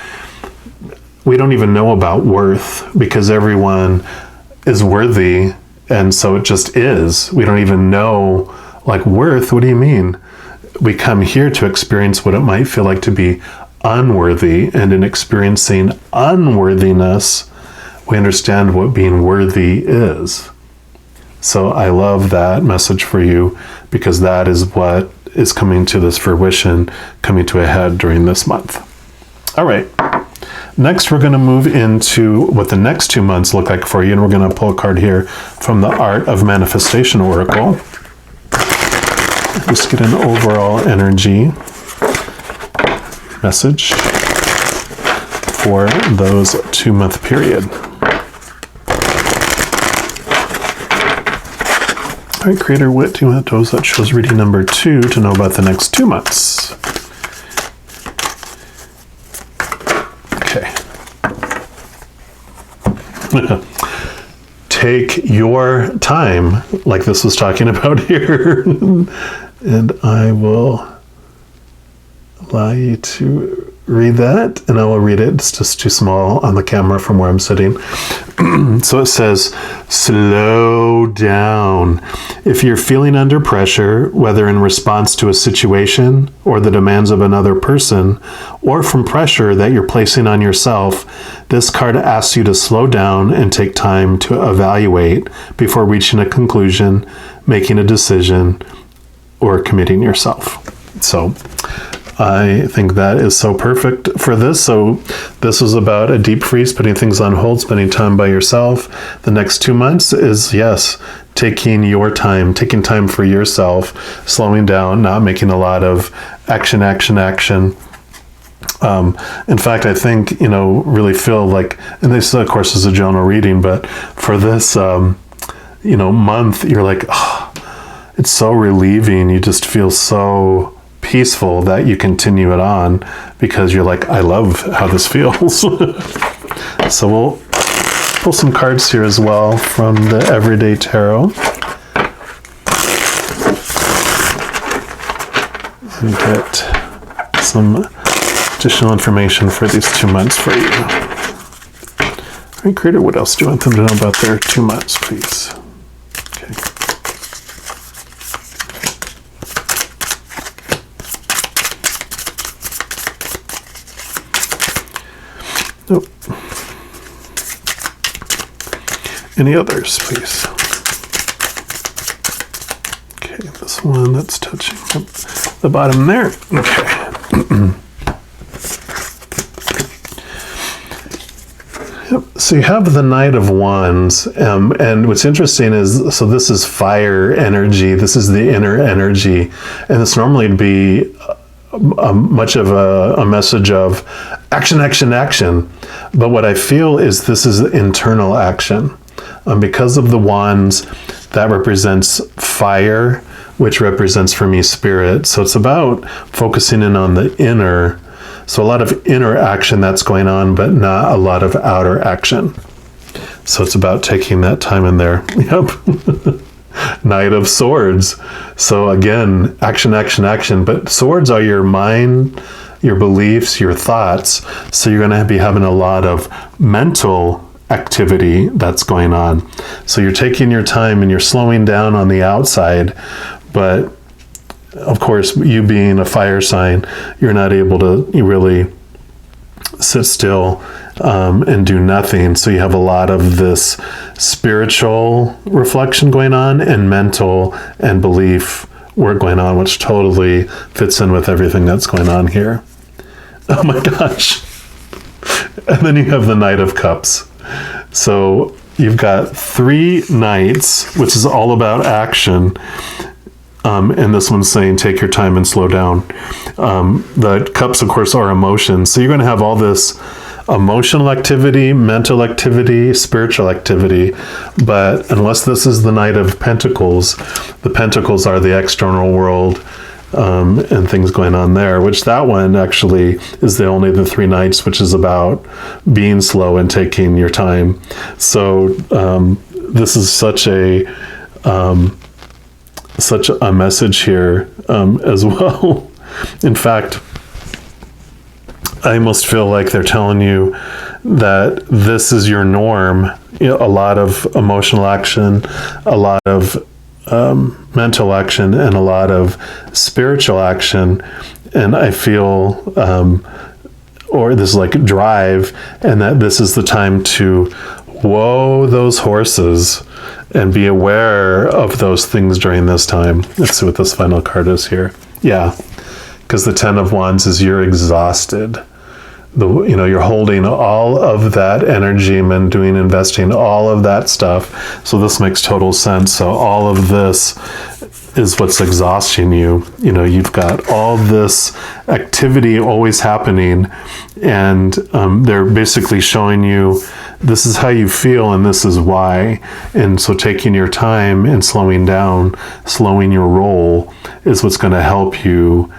we don't even know about worth because everyone is worthy, and so it just is. We don't even know, like, worth, what do you mean? We come here to experience what it might feel like to be unworthy, and in experiencing unworthiness, we understand what being worthy is. So I love that message for you because that is what is coming to this fruition, coming to a head during this month. All right. Next, we're going to move into what the next 2 months look like for you, and we're going to pull a card here from the Art of Manifestation Oracle. Just get an overall energy message for those 2-month period. All right, Creator, what do you want those that shows reading number 2 to know about the next 2 months? Okay. Take your time, like this was talking about here, and I will allow you to read that, and I will read it. It's just too small on the camera from where I'm sitting. So it says, slow down. If you're feeling under pressure, whether in response to a situation or the demands of another person, or from pressure that you're placing on yourself, this card asks you to slow down and take time to evaluate before reaching a conclusion, making a decision, or committing yourself. So I think that is so perfect for this. So this was about a deep freeze, putting things on hold, spending time by yourself. The next 2 months is, yes, taking your time, taking time for yourself, slowing down, not making a lot of action. In fact, I think, really feel like, and this of course is a general reading, but for this, month, you're like, oh, it's so relieving. You just feel so peaceful that you continue it on because you're like, I love how this feels. So we'll pull some cards here as well from the Everyday Tarot. And get some additional information for these 2 months for you. All right, Creator, what else do you want them to know about their 2 months, please? Okay. Nope. Any others, please? Okay, this one that's touching the bottom there. Okay. So you have the Knight of Wands, and what's interesting is, so this is fire energy. This is the inner energy, and this normally would be much of a message of action. But what I feel is this is internal action. Because of the wands, that represents fire, which represents for me spirit. So it's about focusing in on the inner. So a lot of inner action that's going on, but not a lot of outer action. So it's about taking that time in there. Yep. Knight of Swords. So again, action. But swords are your mind, your beliefs, your thoughts. So you're going to be having a lot of mental activity that's going on. So you're taking your time and you're slowing down on the outside, but of course, you being a fire sign, you're not able to really sit still and do nothing. So you have a lot of this spiritual reflection going on and mental and belief work going on, which totally fits in with everything that's going on here. Oh my gosh. And then you have the Knight of Cups. So you've got 3 knights, which is all about action. And this one's saying, take your time and slow down. The cups, of course, are emotions. So you're going to have all this emotional activity, mental activity, spiritual activity. But unless this is the Knight of Pentacles, the Pentacles are the external world and things going on there, which that one actually is only the 3 knights, which is about being slow and taking your time. So this is such a message here as well. In fact, I almost feel like they're telling you that this is your norm. A lot of emotional action, a lot of mental action, and a lot of spiritual action. And I feel, or this like drive, and that this is the time to whoa those horses and be aware of those things during this time. Let's see what this final card is here. Yeah, because the 10 of Wands is you're exhausted. You're holding all of that energy and investing all of that stuff. So this makes total sense. So all of this is what's exhausting you. You've got all this activity always happening, and they're basically showing you this is how you feel and this is why. And so taking your time and slowing down, slowing your roll is what's going to help you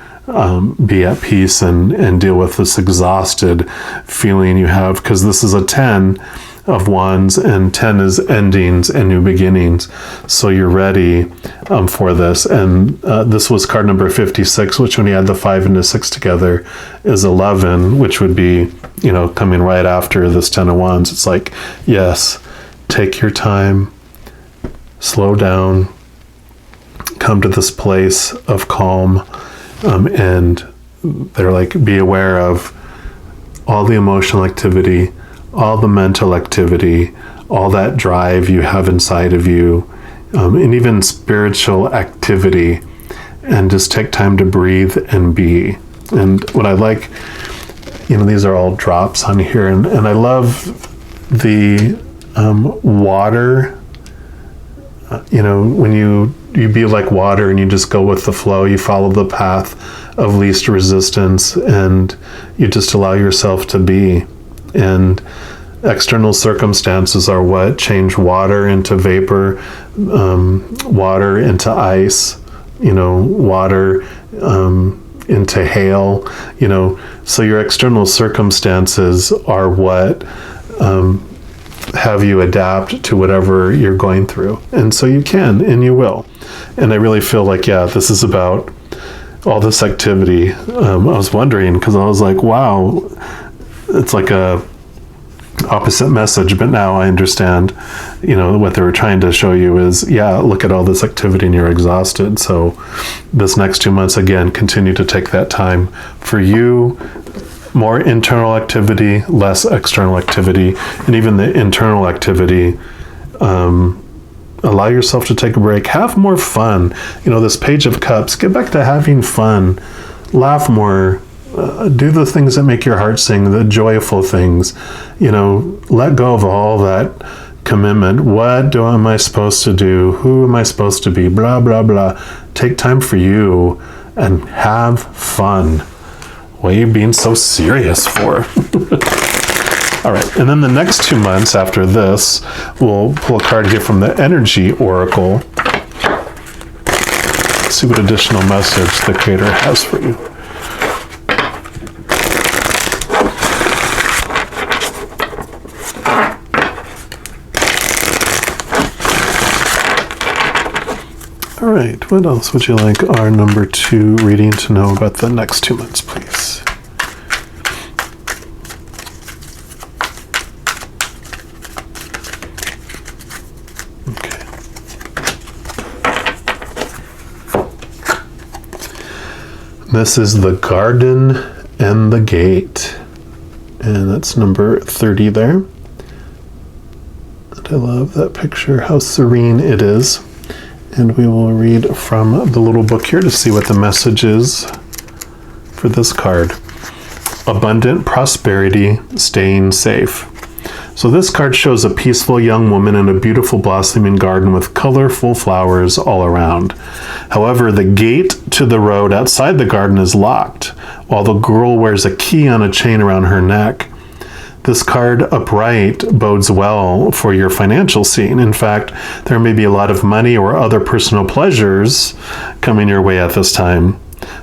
be at peace and deal with this exhausted feeling you have, because this is a 10 of Wands, and 10 is endings and new beginnings. So you're ready for this. And this was card number 56, which when you add the 5 and the 6 together is 11, which would be, coming right after this 10 of Wands. It's like, yes, take your time, slow down, come to this place of calm. And they're like, be aware of all the emotional activity, all the mental activity, all that drive you have inside of you, and even spiritual activity, and just take time to breathe and be. And what I like, these are all drops on here, and I love the water. When you be like water and you just go with the flow, you follow the path of least resistance, and you just allow yourself to be. And external circumstances are what change water into vapor, water into ice, water into hail, so your external circumstances are what have you adapt to whatever you're going through. And so you can, and you will. And I really feel like, this is about all this activity. I was wondering, because I was like, wow, it's like a opposite message, but now I understand, what they were trying to show you is, look at all this activity and you're exhausted. So this next 2 months, again, continue to take that time for you. More internal activity, less external activity, and even the internal activity, allow yourself to take a break. Have more fun. This Page of Cups, get back to having fun. Laugh more. Do the things that make your heart sing, the joyful things. Let go of all that commitment. What am I supposed to do? Who am I supposed to be? Blah, blah, blah. Take time for you and have fun. What are you being so serious for? All right, and then the next 2 months after this, we'll pull a card here from the Energy Oracle. See what additional message the Creator has for you. All right, what else would you like our number 2 reading to know about the next 2 months, please? Okay. This is the Garden and the Gate, and that's number 30 there. And I love that picture, how serene it is. And we will read from the little book here to see what the message is for this card. Abundant prosperity, staying safe. So this card shows a peaceful young woman in a beautiful blossoming garden with colorful flowers all around. However, the gate to the road outside the garden is locked, while the girl wears a key on a chain around her neck. This card upright bodes well for your financial scene. In fact, there may be a lot of money or other personal pleasures coming your way at this time.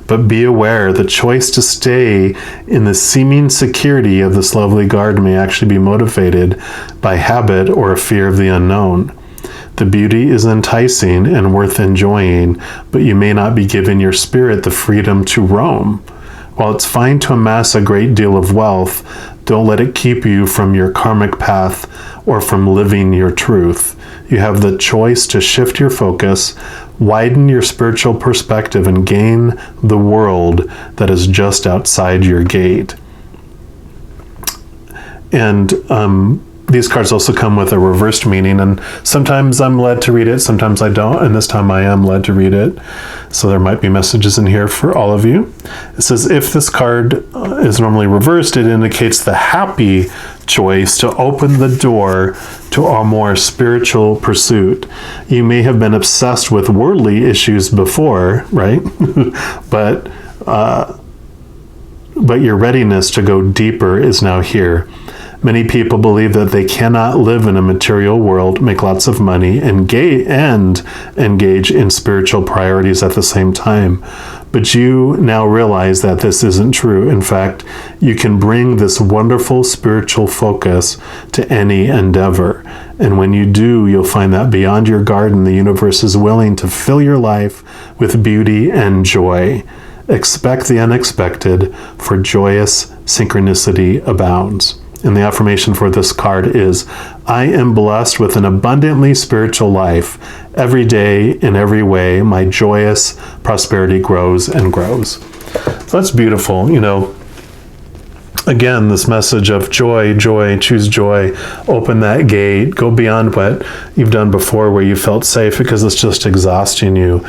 But be aware, the choice to stay in the seeming security of this lovely garden may actually be motivated by habit or a fear of the unknown. The beauty is enticing and worth enjoying, but you may not be giving your spirit the freedom to roam. While it's fine to amass a great deal of wealth, don't let it keep you from your karmic path or from living your truth. You have the choice to shift your focus, widen your spiritual perspective, and gain the world that is just outside your gate. And these cards also come with a reversed meaning, and sometimes I'm led to read it, sometimes I don't, and this time I am led to read it. So there might be messages in here for all of you. It says, if this card is normally reversed, it indicates the happy choice to open the door to a more spiritual pursuit. You may have been obsessed with worldly issues before, right? but your readiness to go deeper is now here. Many people believe that they cannot live in a material world, make lots of money, and engage in spiritual priorities at the same time. But you now realize that this isn't true. In fact, you can bring this wonderful spiritual focus to any endeavor. And when you do, you'll find that beyond your garden, the universe is willing to fill your life with beauty and joy. Expect the unexpected, for joyous synchronicity abounds. And the affirmation for this card is, I am blessed with an abundantly spiritual life. Every day, in every way, my joyous prosperity grows and grows. So that's beautiful. again, this message of joy, choose joy, open that gate, go beyond what you've done before where you felt safe, because it's just exhausting you.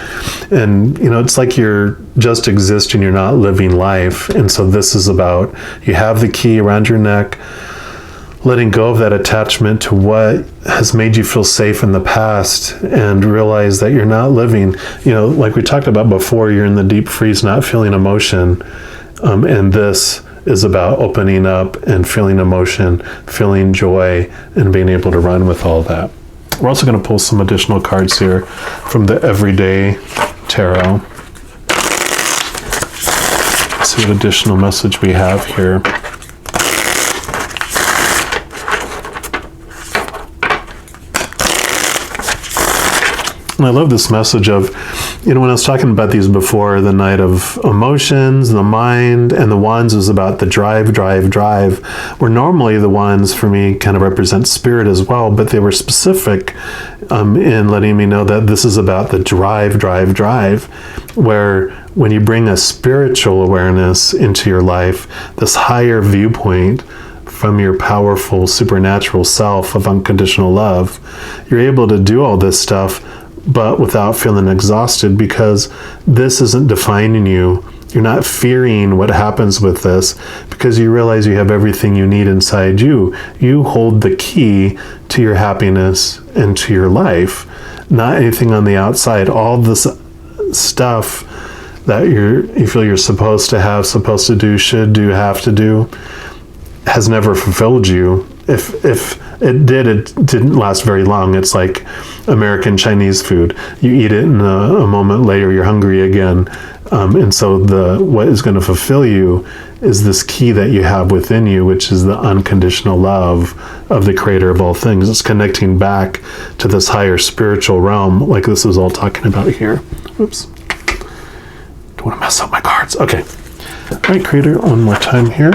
And, it's like you're just existing, you're not living life. And so this is about, you have the key around your neck, letting go of that attachment to what has made you feel safe in the past, and realize that you're not living, like we talked about before, you're in the deep freeze, not feeling emotion. And this is about opening up and feeling emotion, feeling joy, and being able to run with all that. We're also going to pull some additional cards here from the Everyday Tarot. Let's see what additional message we have here. And I love this message of, when I was talking about these before, the Knight of Emotions, the Mind, and the Wands was about the drive, where normally the Wands for me kind of represent spirit as well, but they were specific in letting me know that this is about the drive, where when you bring a spiritual awareness into your life, this higher viewpoint from your powerful supernatural self of unconditional love, you're able to do all this stuff but without feeling exhausted, because this isn't defining you. You're not fearing what happens with this, because you realize you have everything you need inside you. You hold the key to your happiness and to your life, not anything on the outside. All this stuff that you feel you're supposed to have, supposed to do, should do, have to do, has never fulfilled you. If it did, it didn't last very long. It's like American Chinese food. You eat it, and a moment later you're hungry again. And so what is going to fulfill you is this key that you have within you, which is the unconditional love of the creator of all things. It's connecting back to this higher spiritual realm, like this is all talking about here. Oops. Don't want to mess up my cards. Okay. All right, creator, one more time here.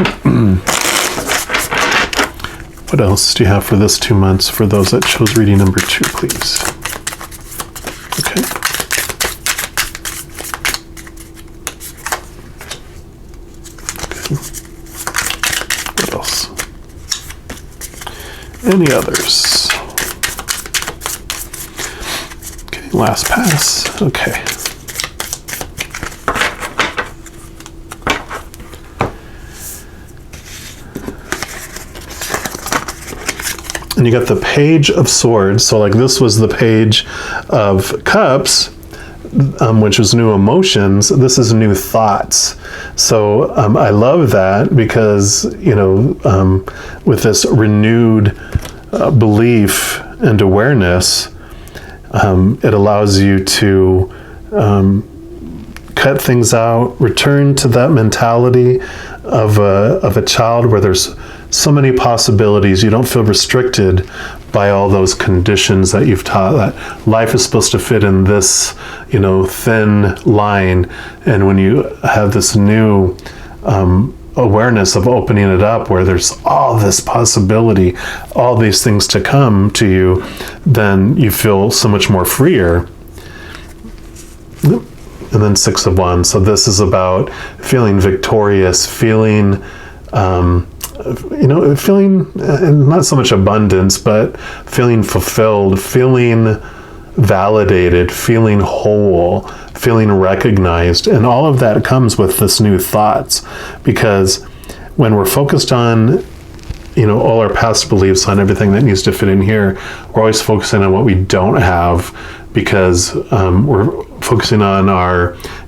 What else do you have for this 2 months for those that chose reading number 2, please? Okay. What else? Any others? Okay, last pass. Okay. And you got the Page of Swords. So like this was the Page of Cups, which was new emotions. This is new thoughts. So I love that, because, with this renewed belief and awareness, it allows you to cut things out, return to that mentality of a child where there's so many possibilities. You don't feel restricted by all those conditions that you've taught, that life is supposed to fit in this, thin line. And when you have this new awareness of opening it up, where there's all this possibility, all these things to come to you, then you feel so much more freer. And then Six of Wands. So this is about feeling victorious, feeling feeling not so much abundance, but feeling fulfilled, feeling validated, feeling whole, feeling recognized. And all of that comes with this new thoughts, because when we're focused on, all our past beliefs, on everything that needs to fit in here, we're always focusing on what we don't have, because we're focusing on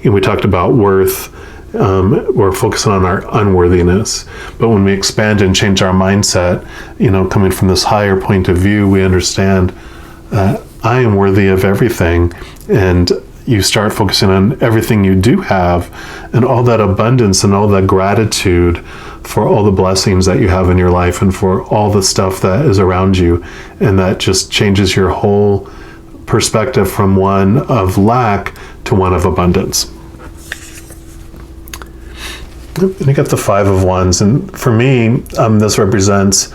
we talked about worth. We're focusing on our unworthiness. But when we expand and change our mindset, coming from this higher point of view, we understand that I am worthy of everything. And you start focusing on everything you do have, and all that abundance and all that gratitude for all the blessings that you have in your life, and for all the stuff that is around you. And that just changes your whole perspective from one of lack to one of abundance. And you got the Five of Wands, and for me, this represents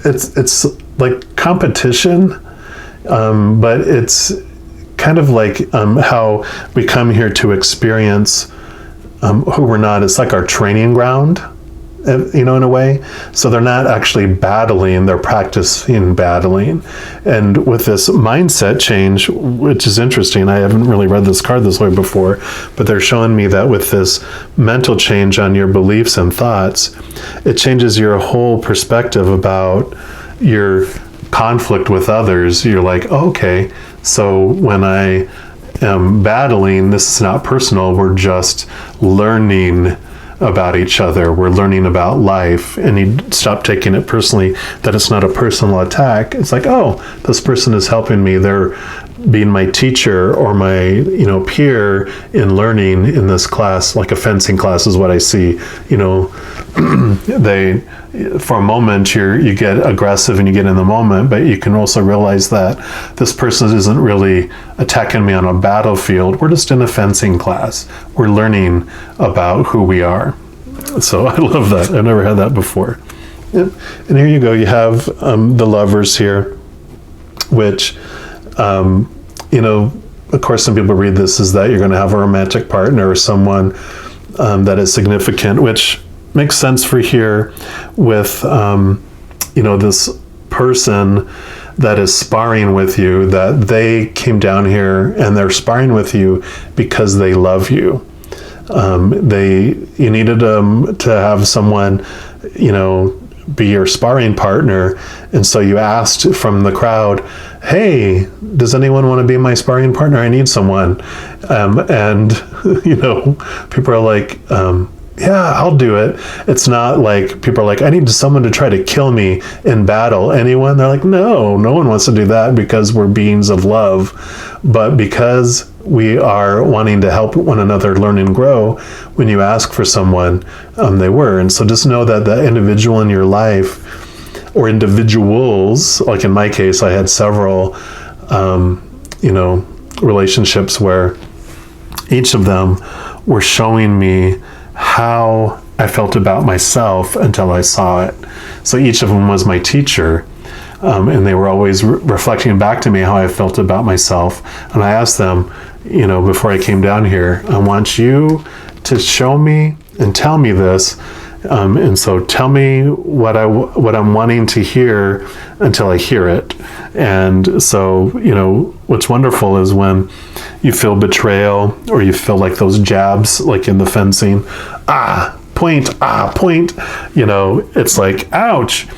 it's like competition, but it's kind of like how we come here to experience who we're not, it's like our training ground, in a way. So they're not actually battling, they're practicing battling. And with this mindset change, which is interesting, I haven't really read this card this way before, but they're showing me that with this mental change on your beliefs and thoughts, it changes your whole perspective about your conflict with others. You're like, oh, okay, so when I am battling, this is not personal, we're just learning about each other, we're learning about life, and you stop taking it personally, that it's not a personal attack. It's like, oh, this person is helping me, they're being my teacher or my peer in learning in this class, like a fencing class is what I see. They, for a moment, you get aggressive and you get in the moment, but you can also realize that this person isn't really attacking me on a battlefield. We're just in a fencing class. We're learning about who we are. So I love that. I've never had that before. And here you go. You have the Lovers here, which, of course, some people read this as that you're going to have a romantic partner or someone that is significant, which makes sense for here with, this person that is sparring with you, that they came down here and they're sparring with you because they love you. You needed to have someone, be your sparring partner. And so you asked from the crowd, hey, does anyone want to be my sparring partner? I need someone. And people are like, yeah, I'll do it. It's not like people are like, I need someone to try to kill me in battle. Anyone? They're like, no one wants to do that because we're beings of love. But because we are wanting to help one another learn and grow, when you ask for someone, they were. And so just know that the individual in your life, or individuals, like in my case, I had several, relationships where each of them were showing me how I felt about myself until I saw it. So each of them was my teacher, and they were always reflecting back to me how I felt about myself. And I asked them, before I came down here, I want you to show me and tell me this. And so tell me what I'm wanting to hear until I hear it. And so, what's wonderful is when you feel betrayal, or you feel like those jabs, like in the fencing, point, it's like, ouch.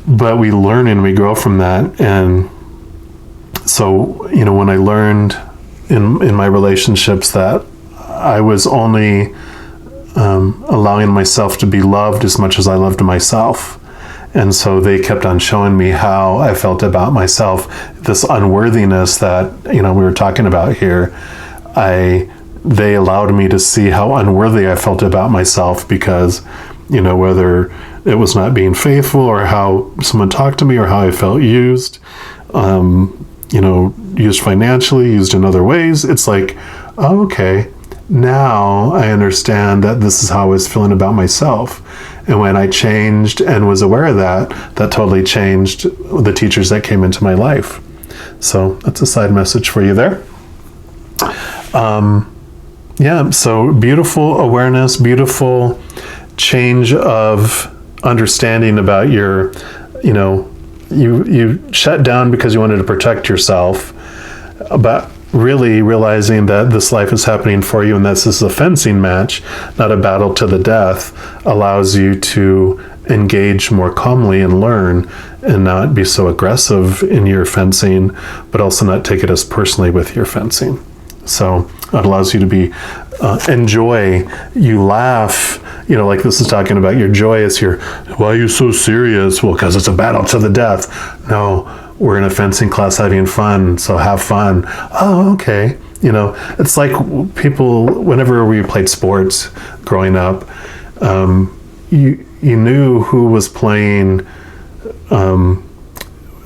But we learn and we grow from that. And so, when I learned in my relationships that I was only allowing myself to be loved as much as I loved myself. And so they kept on showing me how I felt about myself, this unworthiness that, we were talking about here. They allowed me to see how unworthy I felt about myself because, whether it was not being faithful or how someone talked to me or how I felt used, used financially, used in other ways. It's like, oh, okay. Now I understand that this is how I was feeling about myself. And when I changed and was aware of that, that totally changed the teachers that came into my life. So that's a side message for you there. So beautiful awareness, beautiful change of understanding about your, you shut down because you wanted to protect yourself, but really realizing that this life is happening for you and this is a fencing match, not a battle to the death, allows you to engage more calmly and learn and not be so aggressive in your fencing, but also not take it as personally with your fencing. So it allows you to be, enjoy, you laugh, like this is talking about your joyous, why are you so serious? Well, because it's a battle to the death. No, we're in a fencing class having fun, so have fun. Oh, okay. It's like people, whenever we played sports growing up, you knew who was playing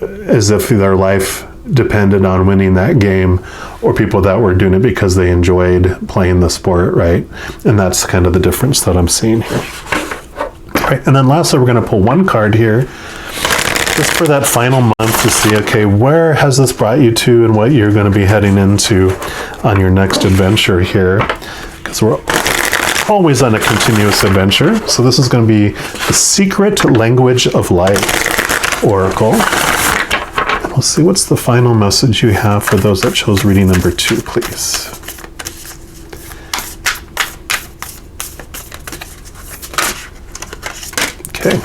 as if their life depended on winning that game, or people that were doing it because they enjoyed playing the sport, right? And that's kind of the difference that I'm seeing here. All right, and then lastly, we're going to pull one card here just for that final month to see, okay, where has this brought you to and what you're going to be heading into on your next adventure here. because we're always on a continuous adventure. So this is going to be the Secret Language of Light Oracle. And we'll see what's the final message you have for those that chose reading number 2, please. Okay.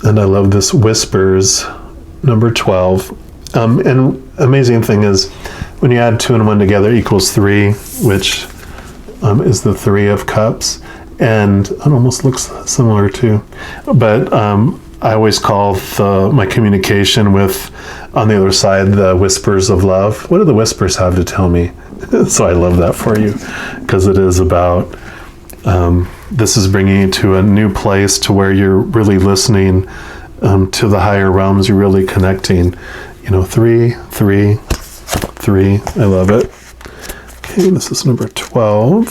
And I love this Whispers, number 12. And amazing thing is, when you add 2 and 1 together equals 3, which is the 3 of Cups. And it almost looks similar too. But I always call my communication with, on the other side, the whispers of love. What do the whispers have to tell me? So I love that for you, because it is about, this is bringing you to a new place to where you're really listening to the higher realms. You're really connecting. 3, 3, 3. I love it. Okay, this is number 12.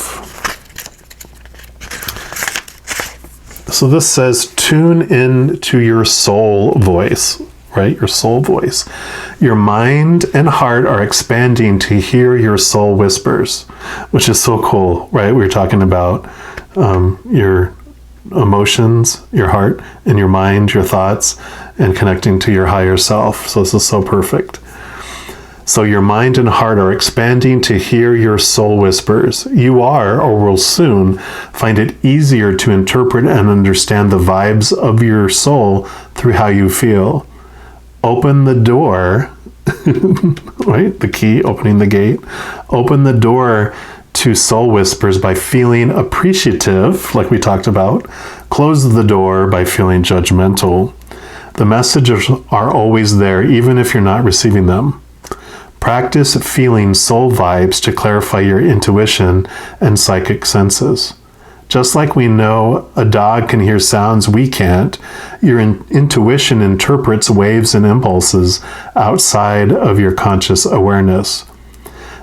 So this says, tune in to your soul voice, right? Your soul voice. Your mind and heart are expanding to hear your soul whispers, which is so cool, right? We were talking about your emotions, your heart, and your mind, your thoughts, and connecting to your higher self. So this is so perfect. So your mind and heart are expanding to hear your soul whispers. You are, or will soon, find it easier to interpret and understand the vibes of your soul through how you feel. Open the door, right? The key, opening the gate. Open the door to soul whispers by feeling appreciative, like we talked about. Close the door by feeling judgmental. The messages are always there, even if you're not receiving them. Practice feeling soul vibes to clarify your intuition and psychic senses. Just like we know a dog can hear sounds we can't, your intuition interprets waves and impulses outside of your conscious awareness.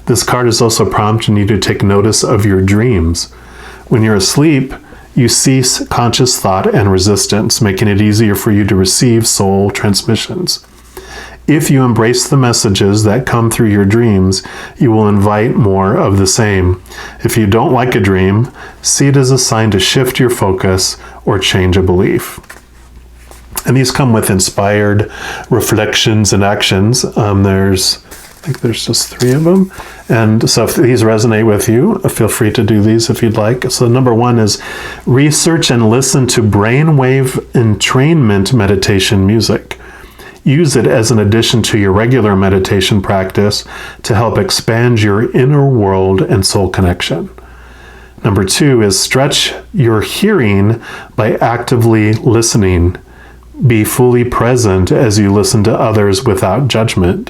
This card is also prompting you to take notice of your dreams. When you're asleep, you cease conscious thought and resistance, making it easier for you to receive soul transmissions. If you embrace the messages that come through your dreams, you will invite more of the same. If you don't like a dream, see it as a sign to shift your focus or change a belief. And these come with inspired reflections and actions. I think there's just 3 of them. And so if these resonate with you, feel free to do these if you'd like. So number 1 is research and listen to brainwave entrainment meditation music. Use it as an addition to your regular meditation practice to help expand your inner world and soul connection. Number 2 is stretch your hearing by actively listening. Be fully present as you listen to others without judgment.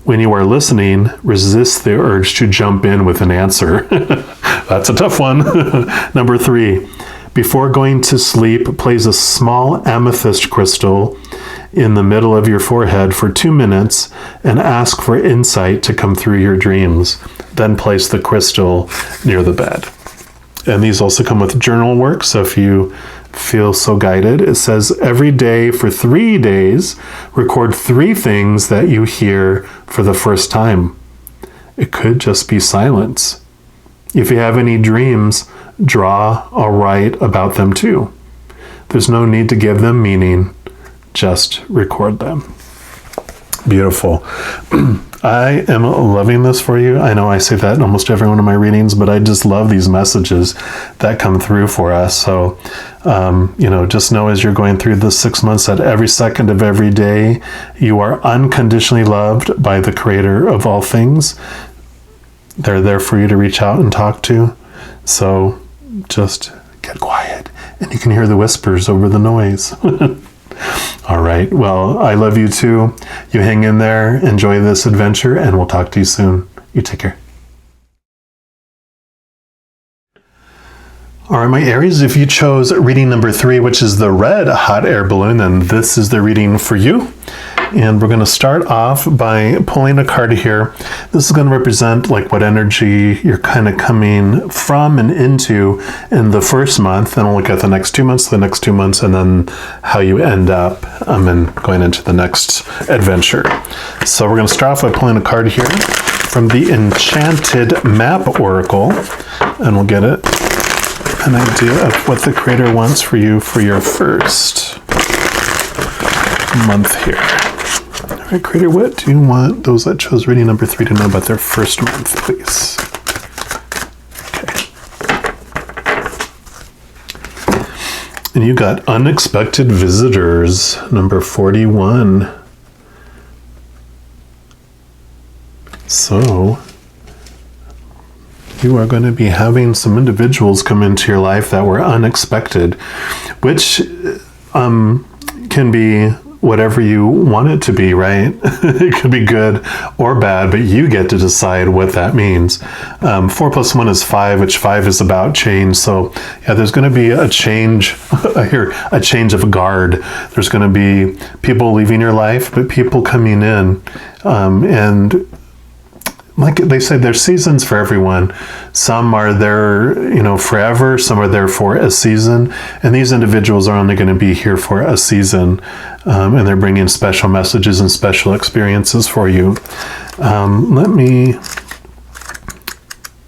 When you are listening, resist the urge to jump in with an answer. That's a tough one. Number 3, before going to sleep, place a small amethyst crystal in the middle of your forehead for 2 minutes and ask for insight to come through your dreams. Then place the crystal near the bed. And these also come with journal work, so if you feel so guided, it says every day for 3 days, record 3 things that you hear for the first time. It could just be silence. If you have any dreams, draw or write about them too. There's no need to give them meaning. Just record them. Beautiful. I am loving this for you. I know I say that in almost every one of my readings, but I just love these messages that come through for us. So, just know as you're going through this 6 months that every second of every day, you are unconditionally loved by the Creator of all things. They're there for you to reach out and talk to. So just get quiet and you can hear the whispers over the noise. All right. Well, I love you too. You hang in there, enjoy this adventure, and we'll talk to you soon. You take care. All right, my Aries, if you chose reading number 3, which is the red hot air balloon, then this is the reading for you. And we're going to start off by pulling a card here. This is going to represent like what energy you're kind of coming from and into in the first month. Then we'll look at the next 2 months, and then how you end up and going into the next adventure. So we're going to start off by pulling a card here from the Enchanted Map Oracle, and we'll get an idea of what the Creator wants for you for your first month here. All right, Creator, what do you want those that chose reading number 3 to know about their first month, please? And you got unexpected visitors, number 41. So, you are going to be having some individuals come into your life that were unexpected, which can be whatever you want it to be, right? It could be good or bad, but you get to decide what that means. 4 + 1 is 5, which 5 is about change. So yeah, there's going to be a change. I hear a change of guard. There's going to be people leaving your life, but people coming in. And like they said, there's seasons for everyone. Some are there, forever. Some are there for a season. And these individuals are only going to be here for a season. And they're bringing special messages and special experiences for you. Let me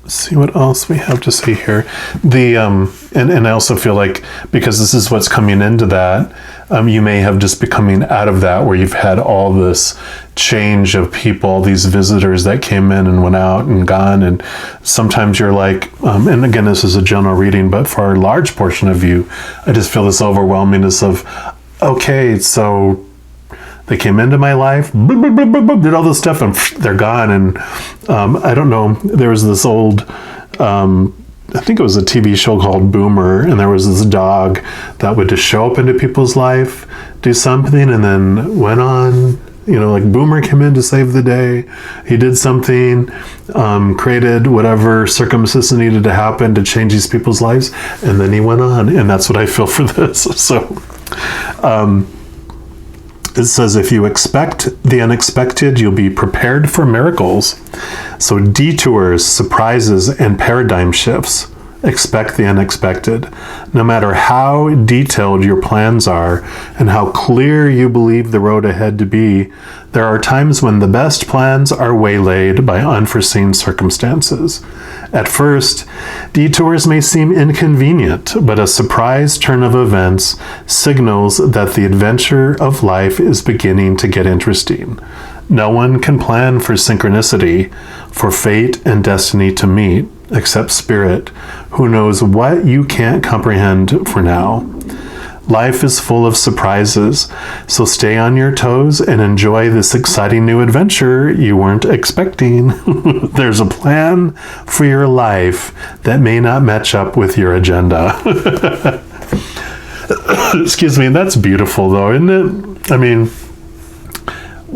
see what else we have to say here. And I also feel like, because this is what's coming into that, you may have just been coming out of that, where you've had all this change of people, these visitors that came in and went out and gone. And sometimes you're like, and again, this is a general reading, but for a large portion of you, I just feel this overwhelmingness of, okay, so they came into my life, did all this stuff, and they're gone. And I don't know, there was this old, I think it was a TV show called Boomer, and there was this dog that would just show up into people's life, do something, and then went on. Like Boomer came in to save the day. He did something, created whatever circumstances needed to happen to change these people's lives, and then he went on. And that's what I feel for this. So it says, if you expect the unexpected, you'll be prepared for miracles. So detours, surprises, and paradigm shifts. Expect the unexpected. No matter how detailed your plans are and how clear you believe the road ahead to be, there are times when the best plans are waylaid by unforeseen circumstances. At first, detours may seem inconvenient, but a surprise turn of events signals that the adventure of life is beginning to get interesting. No one can plan for synchronicity, for fate and destiny to meet, except Spirit, who knows what you can't comprehend for now. Life is full of surprises, so stay on your toes and enjoy this exciting new adventure you weren't expecting. There's a plan for your life that may not match up with your agenda. Excuse me, and that's beautiful though, isn't it? I mean,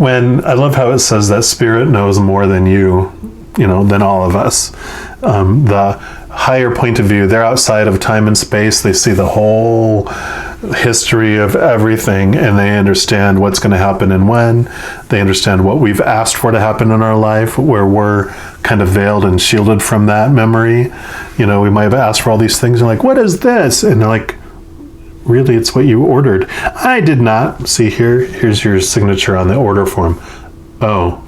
I love how it says that Spirit knows more than you, than all of us. The higher point of view, they're outside of time and space. They see the whole history of everything, and they understand what's going to happen and when. They understand what we've asked for to happen in our life, where we're kind of veiled and shielded from that memory. We might have asked for all these things, and like, what is this? And they're like, really, it's what you ordered. I did not. See here, here's your signature on the order form. Oh,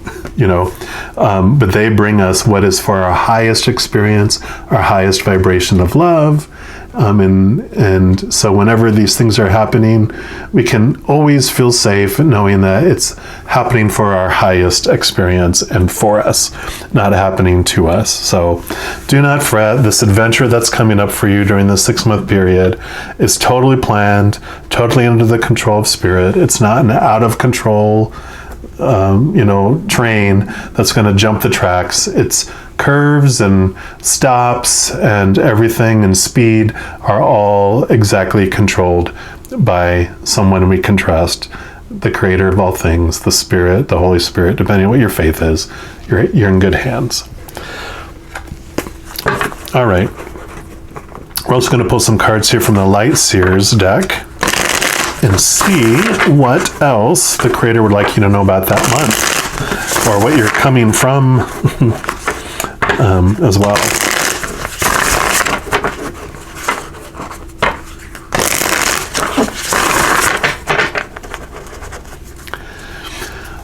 but they bring us what is for our highest experience, our highest vibration of love. And so whenever these things are happening, we can always feel safe knowing that it's happening for our highest experience and for us, not happening to us. So do not fret. This adventure that's coming up for you during the 6-month period is totally planned, totally under the control of Spirit. It's not an out of control train that's going to jump the tracks. It's curves and stops and everything, and speed are all exactly controlled by someone we can trust, the Creator of all things, the Spirit, the Holy Spirit. Depending on what your faith is, you're in good hands. All right, we're also going to pull some cards here from the Light Seers deck and see what else the Creator would like you to know about that month, or what you're coming from as well.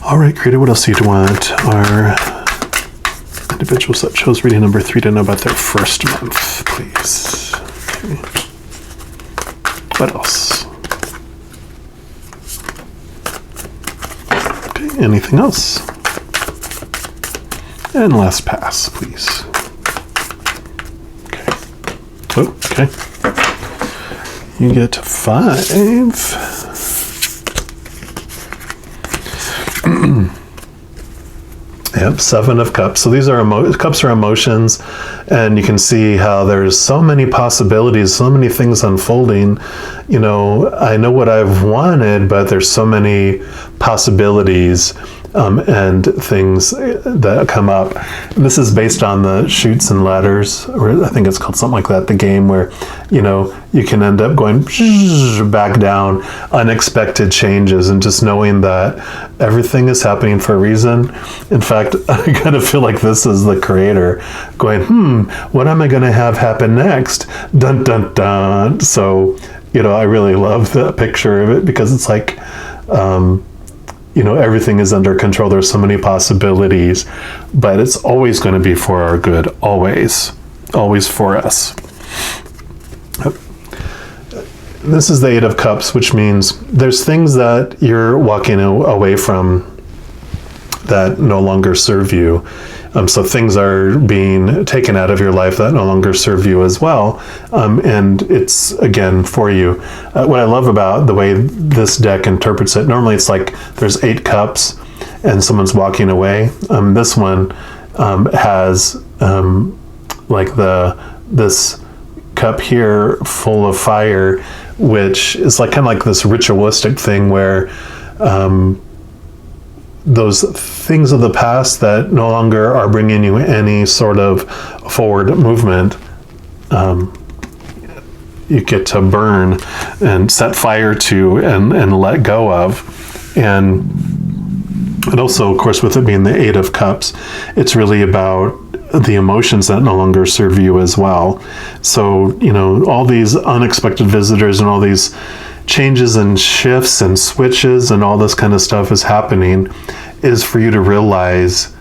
All right, Creator, what else do you want our individuals that chose reading number 3 to know about their first month, please. Okay. What else? Okay, anything else? And last pass, please. Okay. Oh, okay. You get 5. Yep, 7 of Cups. So these are cups are emotions, and you can see how there's so many possibilities, so many things unfolding. You know, I know what I've wanted, but there's so many possibilities and things that come up. And this is based on the Chutes and Ladders, or I think it's called something like that, the game where, you know, you can end up going back down, unexpected changes, and just knowing that everything is happening for a reason. In fact, I kind of feel like this is the creator going, what am I going to have happen next? Dun, dun, dun. So, you know, I really love the picture of it, because it's like, you know, everything is under control. There's so many possibilities, but it's always going to be for our good. Always for us. This is the 8 of Cups, which means there's things that you're walking away from that no longer serve you. So things are being taken out of your life that no longer serve you as well. And it's, again, for you. What I love about the way this deck interprets it, normally it's like there's 8 cups and someone's walking away. This one has like this cup here full of fire, which is like kind of like this ritualistic thing where those things of the past that no longer are bringing you any sort of forward movement, you get to burn and set fire to and let go of. And also, of course, with it being the 8 of Cups, it's really about the emotions that no longer serve you as well. So, you know, all these unexpected visitors and all these changes and shifts and switches and all this kind of stuff is happening, is for you to realize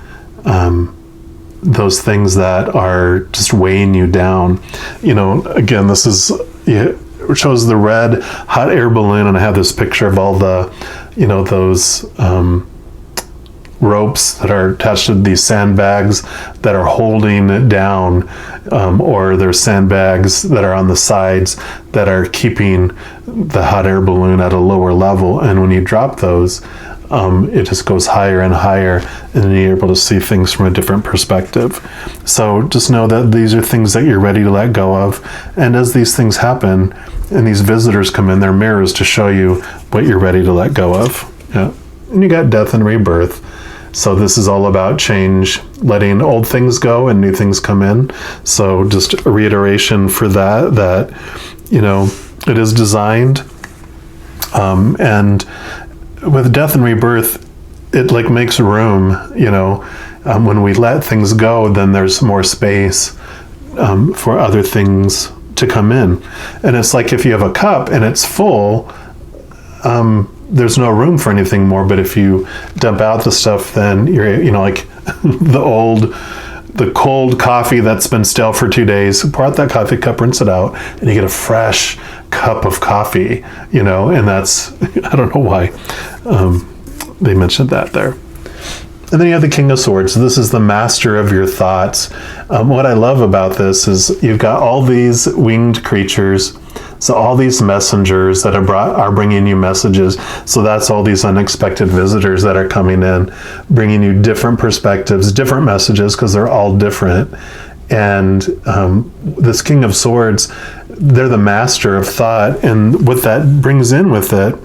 those things that are just weighing you down. You know, again, this is, it shows the red hot air balloon, and I have this picture of all the, you know, those ropes that are attached to these sandbags that are holding it down, or there's sandbags that are on the sides that are keeping the hot air balloon at a lower level. And when you drop those, it just goes higher and higher, and then you're able to see things from a different perspective. So just know that these are things that you're ready to let go of. And as these things happen and these visitors come in, they're mirrors to show you what you're ready to let go of. Yeah. And you got death and rebirth. So this is all about change, letting old things go and new things come in. So just a reiteration for that, you know, it is designed. And with death and rebirth, it like makes room, you know. When we let things go, then there's more space for other things to come in. And it's like if you have a cup and it's full, there's no room for anything more. But if you dump out the stuff, then you're, you know, like the cold coffee that's been stale for 2 days, pour out that coffee cup, rinse it out, and you get a fresh cup of coffee, you know. And that's, I don't know why they mentioned that there. And then you have the King of Swords. This is the master of your thoughts. What I love about this is you've got all these winged creatures. So all these messengers that are bringing you messages. So that's all these unexpected visitors that are coming in, bringing you different perspectives, different messages, because they're all different. And this King of Swords, they're the master of thought. And what that brings in with it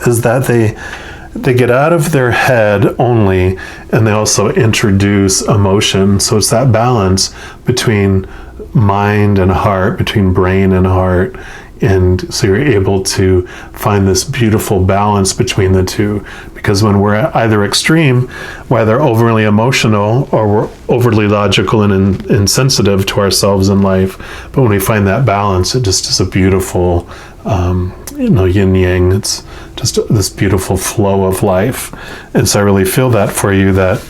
is that they get out of their head only, and they also introduce emotion. So it's that balance between mind and heart, between brain and heart. And so you're able to find this beautiful balance between the two. Because when we're at either extreme, whether overly emotional or we're overly logical and insensitive to ourselves in life, but when we find that balance, it just is a beautiful, you know, yin yang. It's just this beautiful flow of life. And so I really feel that for you, that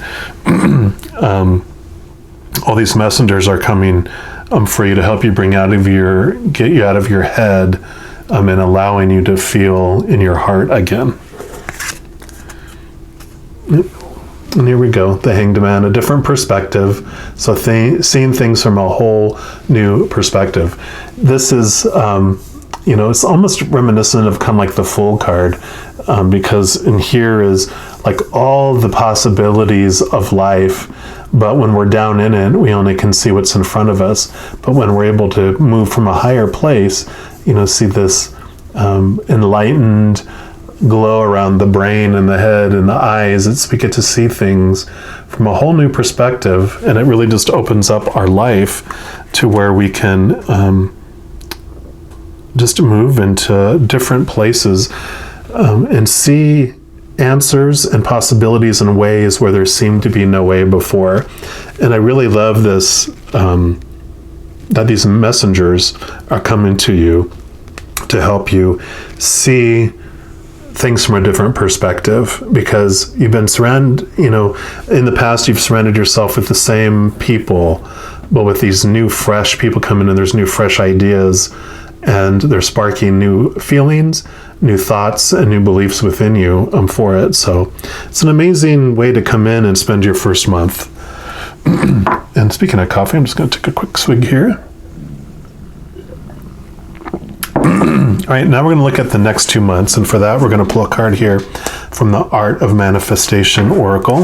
all these messengers are coming for you to help you get you out of your head, and allowing you to feel in your heart again. And here we go, the Hanged Man, a different perspective. So seeing things from a whole new perspective. This is, it's almost reminiscent of kind of like the Fool card, because in here is like all the possibilities of life. But when we're down in it, we only can see what's in front of us. But when we're able to move from a higher place, see this enlightened glow around the brain and the head and the eyes. We get to see things from a whole new perspective, and it really just opens up our life to where we can just move into different places and see answers and possibilities in ways where there seemed to be no way before. And I really love this, that these messengers are coming to you to help you see things from a different perspective, because you've been surrounded, in the past you've surrounded yourself with the same people, but with these new fresh people coming in, there's new fresh ideas, and they're sparking new feelings, new thoughts, and new beliefs within you for it. So it's an amazing way to come in and spend your first month. And speaking of coffee, I'm just going to take a quick swig here. All right, now we're going to look at the next 2 months, and for that we're going to pull a card here from the Art of Manifestation Oracle.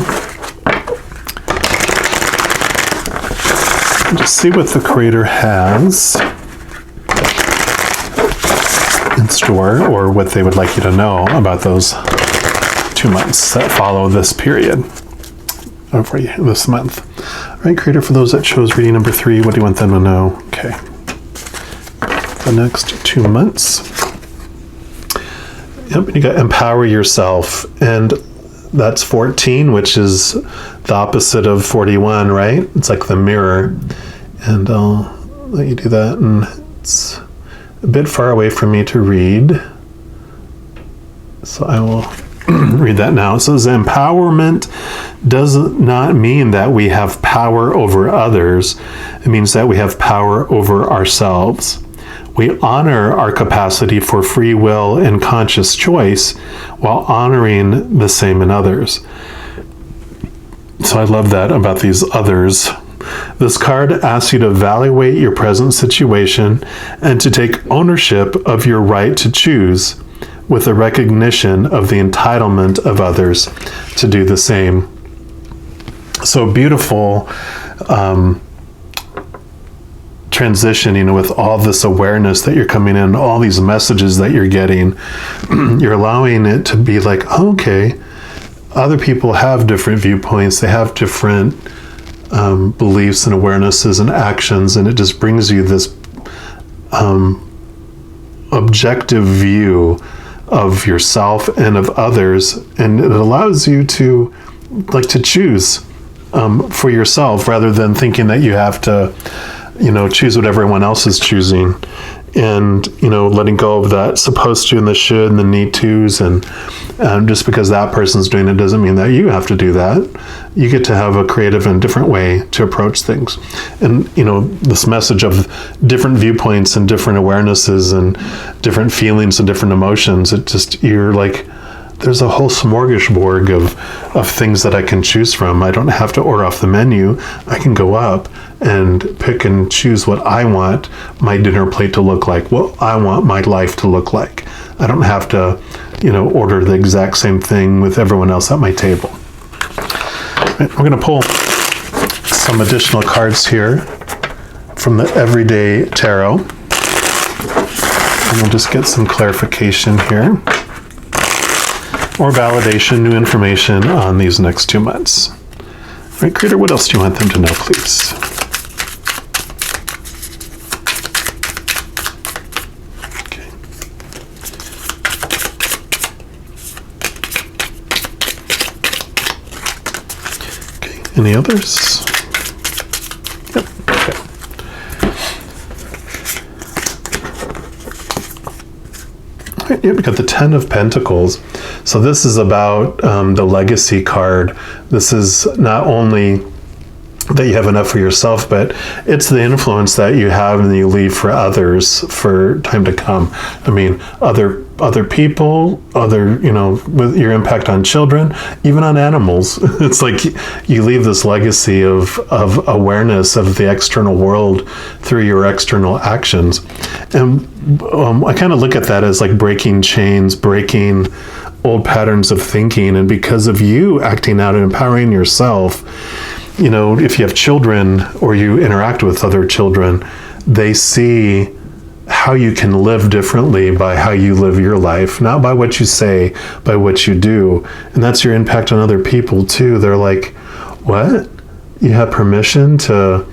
And just see what the Creator has in store, or what they would like you to know about those 2 months that follow this period, for this month. All right, Creator, for those that chose reading number 3, what do you want them to know? Okay. The next 2 months. Yep, you got empower yourself, and that's 14, which is the opposite of 41, right? It's like the mirror, and I'll let you do that, and it's a bit far away for me to read, so I will read that now. It says, empowerment does not mean that we have power over others. It means that we have power over ourselves. We honor our capacity for free will and conscious choice while honoring the same in others. So I love that about these others. This card asks you to evaluate your present situation and to take ownership of your right to choose, with a recognition of the entitlement of others to do the same. So beautiful transition, with all this awareness that you're coming in, all these messages that you're getting. You're allowing it to be like, okay, other people have different viewpoints, they have different beliefs and awarenesses and actions, and it just brings you this objective view of yourself and of others, and it allows you to choose for yourself, rather than thinking that you have to choose what everyone else is choosing, and letting go of that supposed to and the should and the need tos, and just because that person's doing it doesn't mean that you have to do that. You get to have a creative and different way to approach things. And this message of different viewpoints and different awarenesses and different feelings and different emotions, you're like, there's a whole smorgasbord of things that I can choose from. I don't have to order off the menu. I can go up and pick and choose what I want my dinner plate to look like, what I want my life to look like. I don't have to, order the exact same thing with everyone else at my table. Right, we're going to pull some additional cards here from the Everyday Tarot, and we'll just get some clarification here, or validation, new information on these next 2 months. All right, Creator, what else do you want them to know, please? Okay. Okay, any others? Yep, okay. All right, yep, we got the 10 of Pentacles. So this is about the legacy card. This is not only that you have enough for yourself, but it's the influence that you have and you leave for others for time to come. I mean, other people, with your impact on children, even on animals. It's like you leave this legacy of awareness of the external world through your external actions. And I kind of look at that as like breaking chains, breaking old patterns of thinking. And because of you acting out and empowering yourself, if you have children or you interact with other children, they see how you can live differently by how you live your life, not by what you say, by what you do. And that's your impact on other people too. They're like, what? You have permission to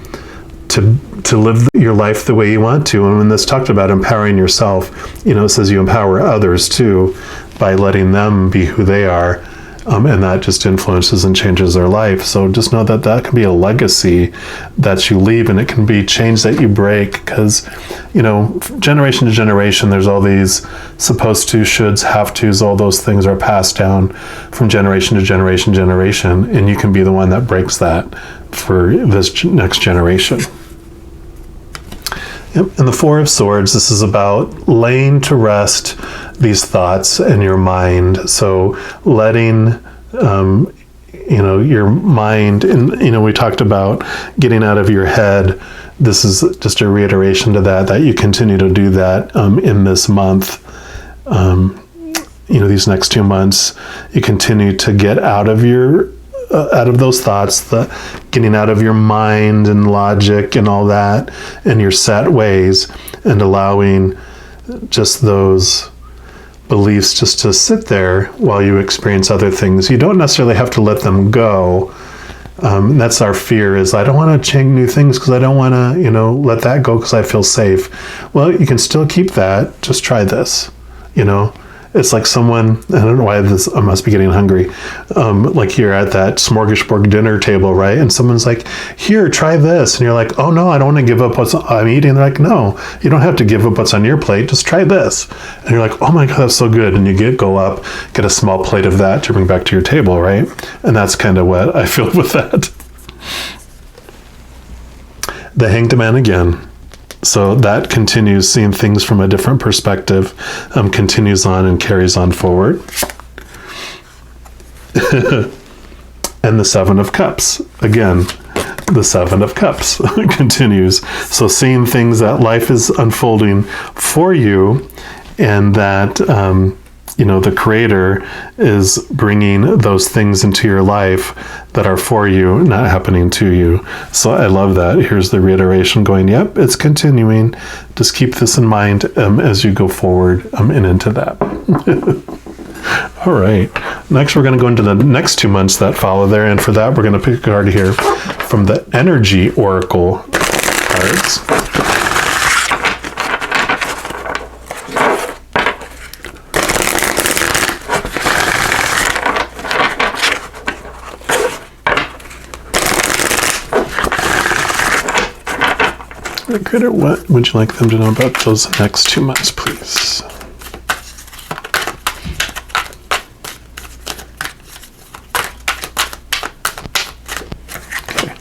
live your life the way you want to. And when this talked about empowering yourself, it says you empower others too by letting them be who they are. And that just influences and changes their life. So just know that that can be a legacy that you leave, and it can be change that you break, because, generation to generation, there's all these supposed to, shoulds, have tos, all those things are passed down from generation to generation, and you can be the one that breaks that for this next generation. Yep. And the Four of Swords, this is about laying to rest these thoughts in your mind. So letting, your mind, and, we talked about getting out of your head. This is just a reiteration to that you continue to do that in this month. These next 2 months, you continue to get out of those thoughts, getting out of your mind and logic and all that, and your set ways, and allowing just those beliefs just to sit there while you experience other things. You don't necessarily have to let them go. That's our fear, is I don't want to change new things because I don't want to, let that go because I feel safe. Well, you can still keep that. Just try this, It's like someone, I don't know why I must be getting hungry. Like you're at that smorgasbord dinner table, right? And someone's like, here, try this. And you're like, oh no, I don't want to give up what I'm eating. They're like, no, you don't have to give up what's on your plate. Just try this. And you're like, oh my God, that's so good. And you go up, get a small plate of that to bring back to your table, right? And that's kind of what I feel with that. The Hanged Man again. So that continues, seeing things from a different perspective, continues on and carries on forward. And the Seven of Cups. Again, the Seven of Cups continues. So seeing things that life is unfolding for you, and that, the Creator is bringing those things into your life that are for you, not happening to you. So I love that. Here's the reiteration going, yep, it's continuing. Just keep this in mind as you go forward and into that. All right. Next, we're going to go into the next 2 months that follow there. And for that, we're going to pick a card here from the Energy Oracle cards. Critter, what would you like them to know about those next 2 months, please? Okay.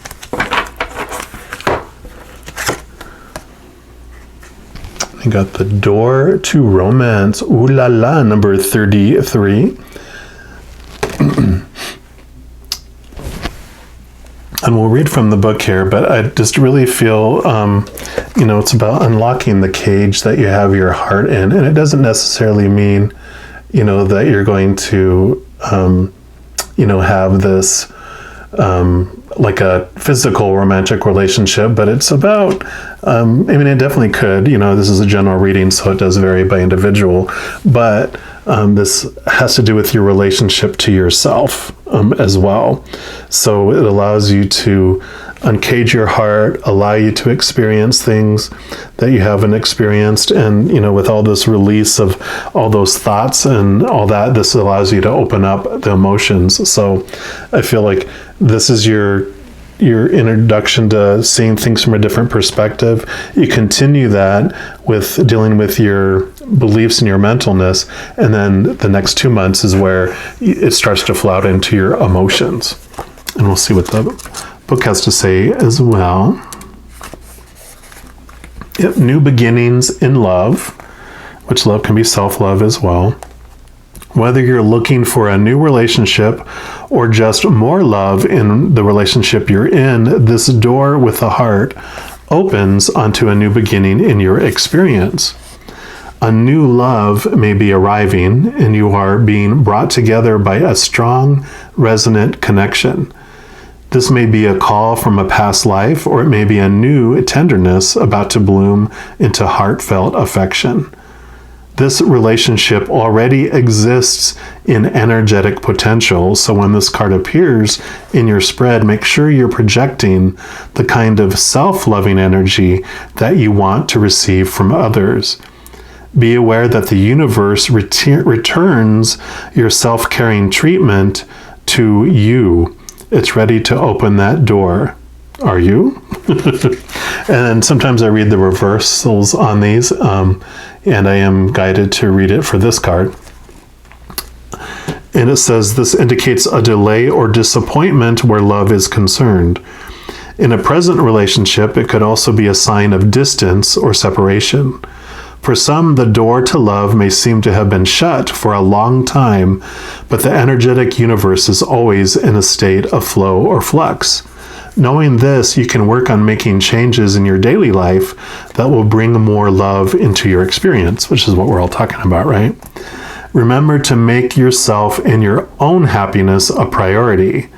I got the Door to Romance. Ooh la la, number 33. And we'll read from the book here, but I just really feel, it's about unlocking the cage that you have your heart in. And it doesn't necessarily mean, that you're going to, have this, like a physical romantic relationship, but it's about, it definitely could, this is a general reading, so it does vary by individual, but this has to do with your relationship to yourself as well. So it allows you to uncage your heart, allow you to experience things that you haven't experienced. And, with all this release of all those thoughts and all that, this allows you to open up the emotions. So I feel like this is your introduction to seeing things from a different perspective. You continue that with dealing with your beliefs and your mentalness, and then the next 2 months is where it starts to flow out into your emotions. And we'll see what the book has to say as well. Yep, new beginnings in love, which love can be self-love as well. Whether you're looking for a new relationship or just more love in the relationship you're in, this door with a heart opens onto a new beginning in your experience. A new love may be arriving, and you are being brought together by a strong, resonant connection. This may be a call from a past life, or it may be a new tenderness about to bloom into heartfelt affection. This relationship already exists in energetic potential, so when this card appears in your spread, make sure you're projecting the kind of self-loving energy that you want to receive from others. Be aware that the universe returns your self-caring treatment to you. It's ready to open that door. Are you? And sometimes I read the reversals on these, and I am guided to read it for this card. And it says, this indicates a delay or disappointment where love is concerned. In a present relationship, it could also be a sign of distance or separation. For some, the door to love may seem to have been shut for a long time, but the energetic universe is always in a state of flow or flux. Knowing this, you can work on making changes in your daily life that will bring more love into your experience, which is what we're all talking about, right? Remember to make yourself and your own happiness a priority.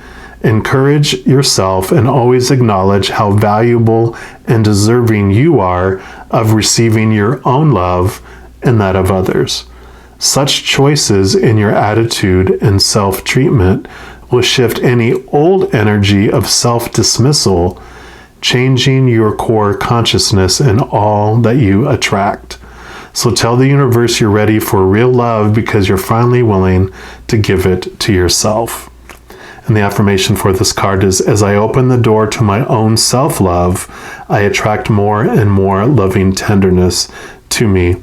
Encourage yourself and always acknowledge how valuable and deserving you are of receiving your own love and that of others. Such choices in your attitude and self-treatment will shift any old energy of self-dismissal, changing your core consciousness and all that you attract. So tell the universe you're ready for real love because you're finally willing to give it to yourself. And the affirmation for this card is, as I open the door to my own self-love, I attract more and more loving tenderness to me.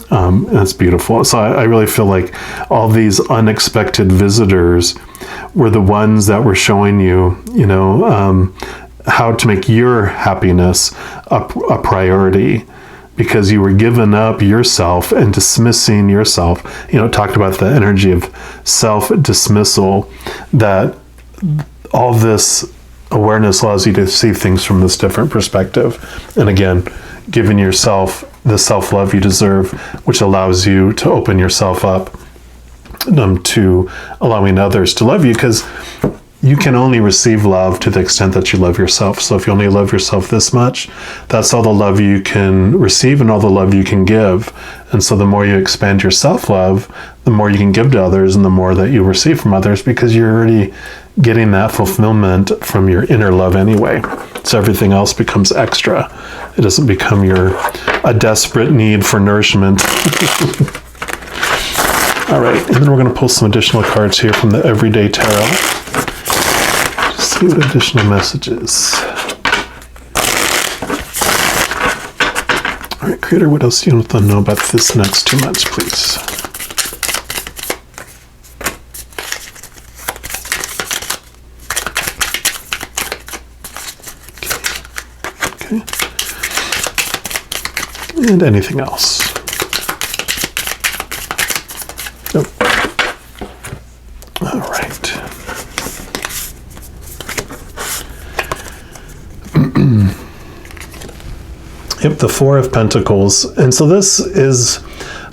That's beautiful. So I really feel like all these unexpected visitors were the ones that were showing you, how to make your happiness a priority, because you were giving up yourself and dismissing yourself. Talked about the energy of self-dismissal, that all this awareness allows you to see things from this different perspective. And again, giving yourself the self-love you deserve, which allows you to open yourself up to allowing others to love you, because you can only receive love to the extent that you love yourself. So if you only love yourself this much, that's all the love you can receive and all the love you can give. And so the more you expand your self-love, the more you can give to others and the more that you receive from others, because you're already getting that fulfillment from your inner love anyway. So everything else becomes extra. It doesn't become a desperate need for nourishment. All right, and then we're going to pull some additional cards here from the Everyday Tarot. See what additional messages. All right, Creator, what else do you want to know about this next 2 months, please? Okay. And anything else? Nope. All right. Yep, the Four of Pentacles. And so this is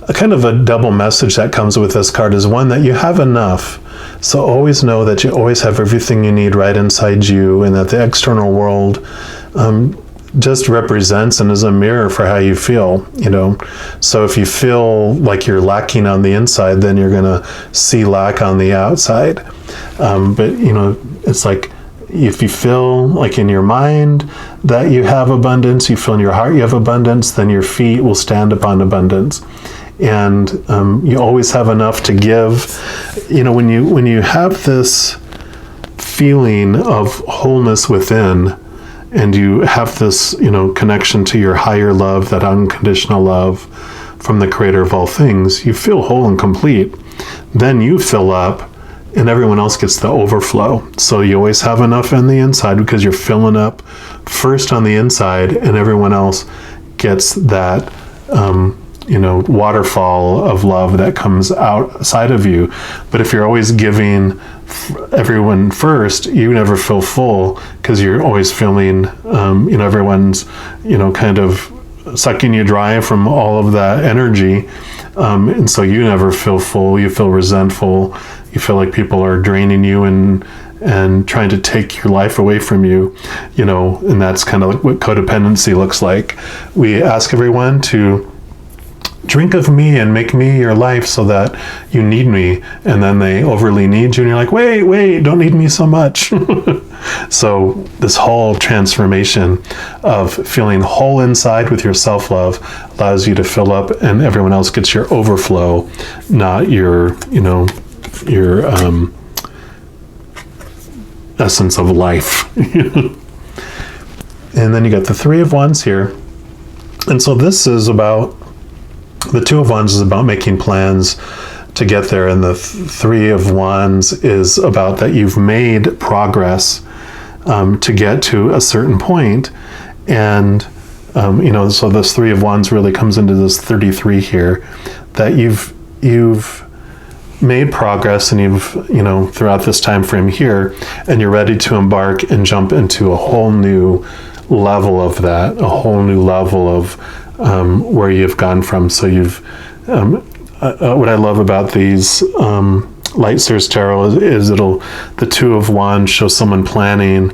a kind of a double message that comes with this card, is one that you have enough. So always know that you always have everything you need right inside you, and that the external world just represents and is a mirror for how you feel, So if you feel like you're lacking on the inside, then you're going to see lack on the outside. But, it's like, if you feel like in your mind that you have abundance, you feel in your heart you have abundance, then your feet will stand upon abundance. And you always have enough to give. When you have this feeling of wholeness within, and you have this, connection to your higher love, that unconditional love from the Creator of all things, you feel whole and complete. Then you fill up and everyone else gets the overflow. So you always have enough on the inside because you're filling up first on the inside, and everyone else gets that waterfall of love that comes outside of you. But if you're always giving everyone first, you never feel full because you're always feeling everyone's kind of sucking you dry from all of that energy, and so you never feel full. You feel resentful. You feel like people are draining you and trying to take your life away from you, and that's kind of like what codependency looks like. We ask everyone to drink of me and make me your life so that you need me, and then they overly need you and you're like, wait, don't need me so much. So this whole transformation of feeling whole inside with your self-love allows you to fill up, and everyone else gets your overflow, not your essence of life. And then you got the Three of Wands here, and so this is about the Two of Wands is about making plans to get there, and the Three of Wands is about that you've made progress to get to a certain point. And so this Three of Wands really comes into this 33 here, that you've made progress, and you've throughout this time frame here, and you're ready to embark and jump into a whole new level of that, a whole new level of where you've gone from. So you've what I love about these Light Seers Tarot is the Two of Wands shows someone planning,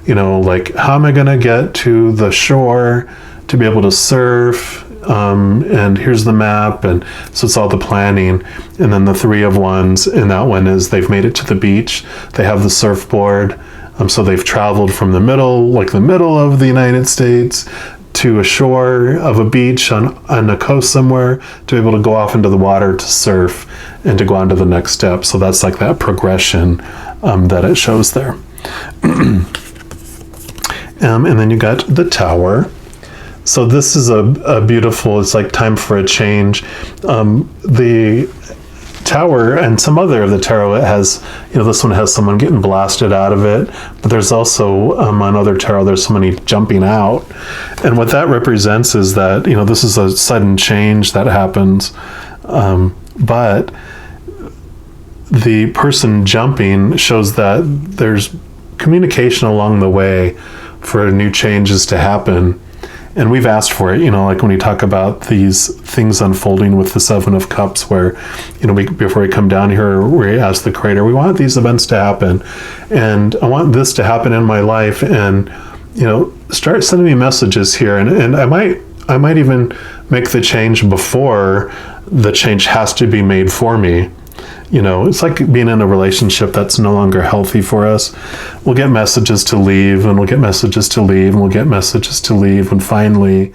like, how am I going to get to the shore to be able to surf, and here's the map, and so it's all the planning. And then the Three of Wands in that one is they've made it to the beach, they have the surfboard, so they've traveled from the middle of the United States to a shore of a beach on a coast somewhere to be able to go off into the water to surf and to go on to the next step. So that's like that progression that it shows there. And then you got the Tower. So this is a beautiful, it's like time for a change. The Tower and some other of the tarot, it has, this one has someone getting blasted out of it, but there's also on other tarot, there's somebody jumping out. And what that represents is that, this is a sudden change that happens, but the person jumping shows that there's communication along the way for new changes to happen. And we've asked for it, like when we talk about these things unfolding with the Seven of Cups, where, before we come down here, we ask the Creator, we want these events to happen, and I want this to happen in my life, and, start sending me messages here, and I might even make the change before the change has to be made for me. It's like being in a relationship that's no longer healthy for us. We'll get messages to leave, and we'll get messages to leave, and we'll get messages to leave. And finally,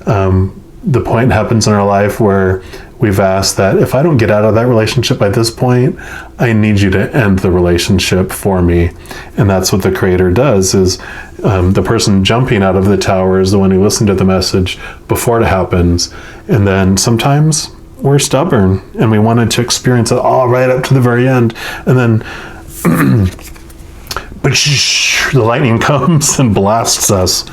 the point happens in our life where we've asked that if I don't get out of that relationship by this point, I need you to end the relationship for me. And that's what the Creator does, is the person jumping out of the Tower is the one who listened to the message before it happens. And then sometimes we're stubborn and we wanted to experience it all right up to the very end, and then the lightning comes and blasts us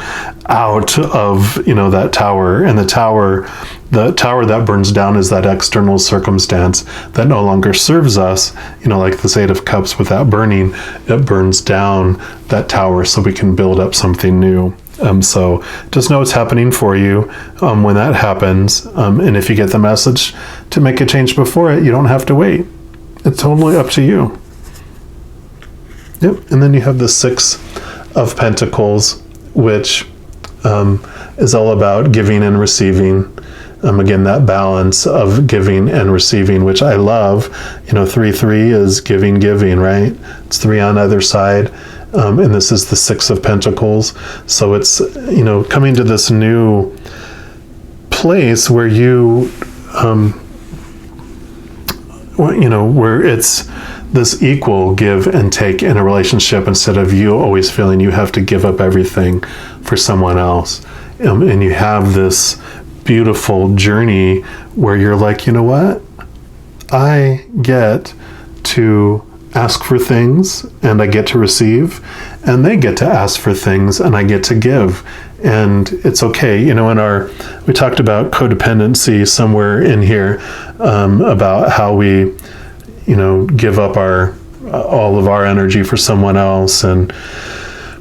out of that tower. And the tower that burns down is that external circumstance that no longer serves us, like this Eight of Cups with that burning, it burns down that tower so we can build up something new. So just know it's happening for you when that happens. And if you get the message to make a change before it, you don't have to wait. It's totally up to you. Yep. And then you have the Six of Pentacles, which is all about giving and receiving. Again, that balance of giving and receiving, which I love. 3-3 is giving, right? It's 3 on either side. And this is the Six of Pentacles. So it's, coming to this new place where you, where it's this equal give and take in a relationship, instead of you always feeling you have to give up everything for someone else. And you have this beautiful journey where you're like, what? I get to ask for things and I get to receive, and they get to ask for things and I get to give. And it's okay. We talked about codependency somewhere in here, about how we, give up all of our energy for someone else, and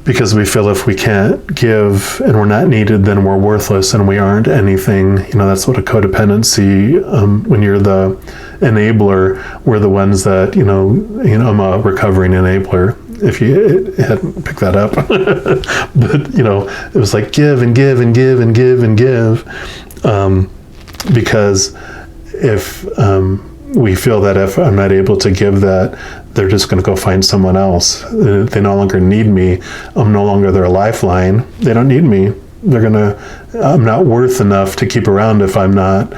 because we feel if we can't give and we're not needed, then we're worthless and we aren't anything. That's what a codependency, when you're the enabler, we're the ones that, I'm a recovering enabler, if you hadn't picked that up. But, it was like give and give and give and give and give. Because if we feel that if I'm not able to give that, they're just going to go find someone else. They no longer need me. I'm no longer their lifeline. They don't need me. I'm not worth enough to keep around if I'm not,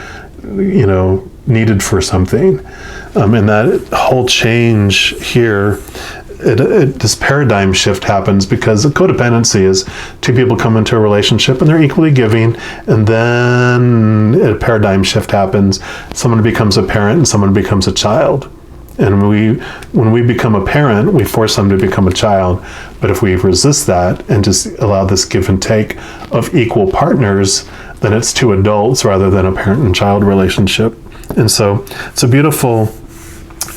needed for something. And that whole change here, this paradigm shift happens because codependency is two people come into a relationship and they're equally giving, and then a paradigm shift happens. Someone becomes a parent and someone becomes a child. And when we become a parent, we force them to become a child. But if we resist that and just allow this give and take of equal partners, then it's two adults rather than a parent and child relationship. And so it's a beautiful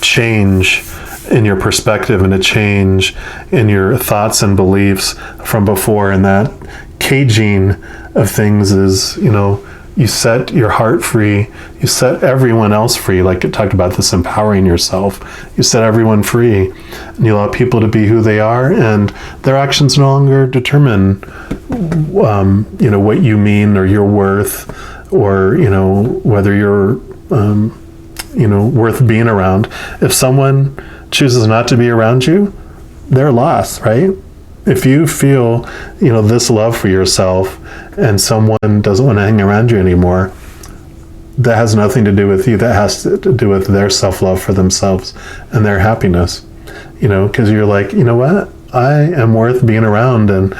change in your perspective and a change in your thoughts and beliefs from before. And that caging of things is, you set your heart free, you set everyone else free. Like it talked about this empowering yourself. You set everyone free and you allow people to be who they are, and their actions no longer determine, what you mean or your worth, or, whether you're, worth being around. If someone chooses not to be around you, they're lost, right? If you feel, this love for yourself and someone doesn't want to hang around you anymore, that has nothing to do with you. That has to do with their self-love for themselves and their happiness, because you're like, what? I am worth being around. And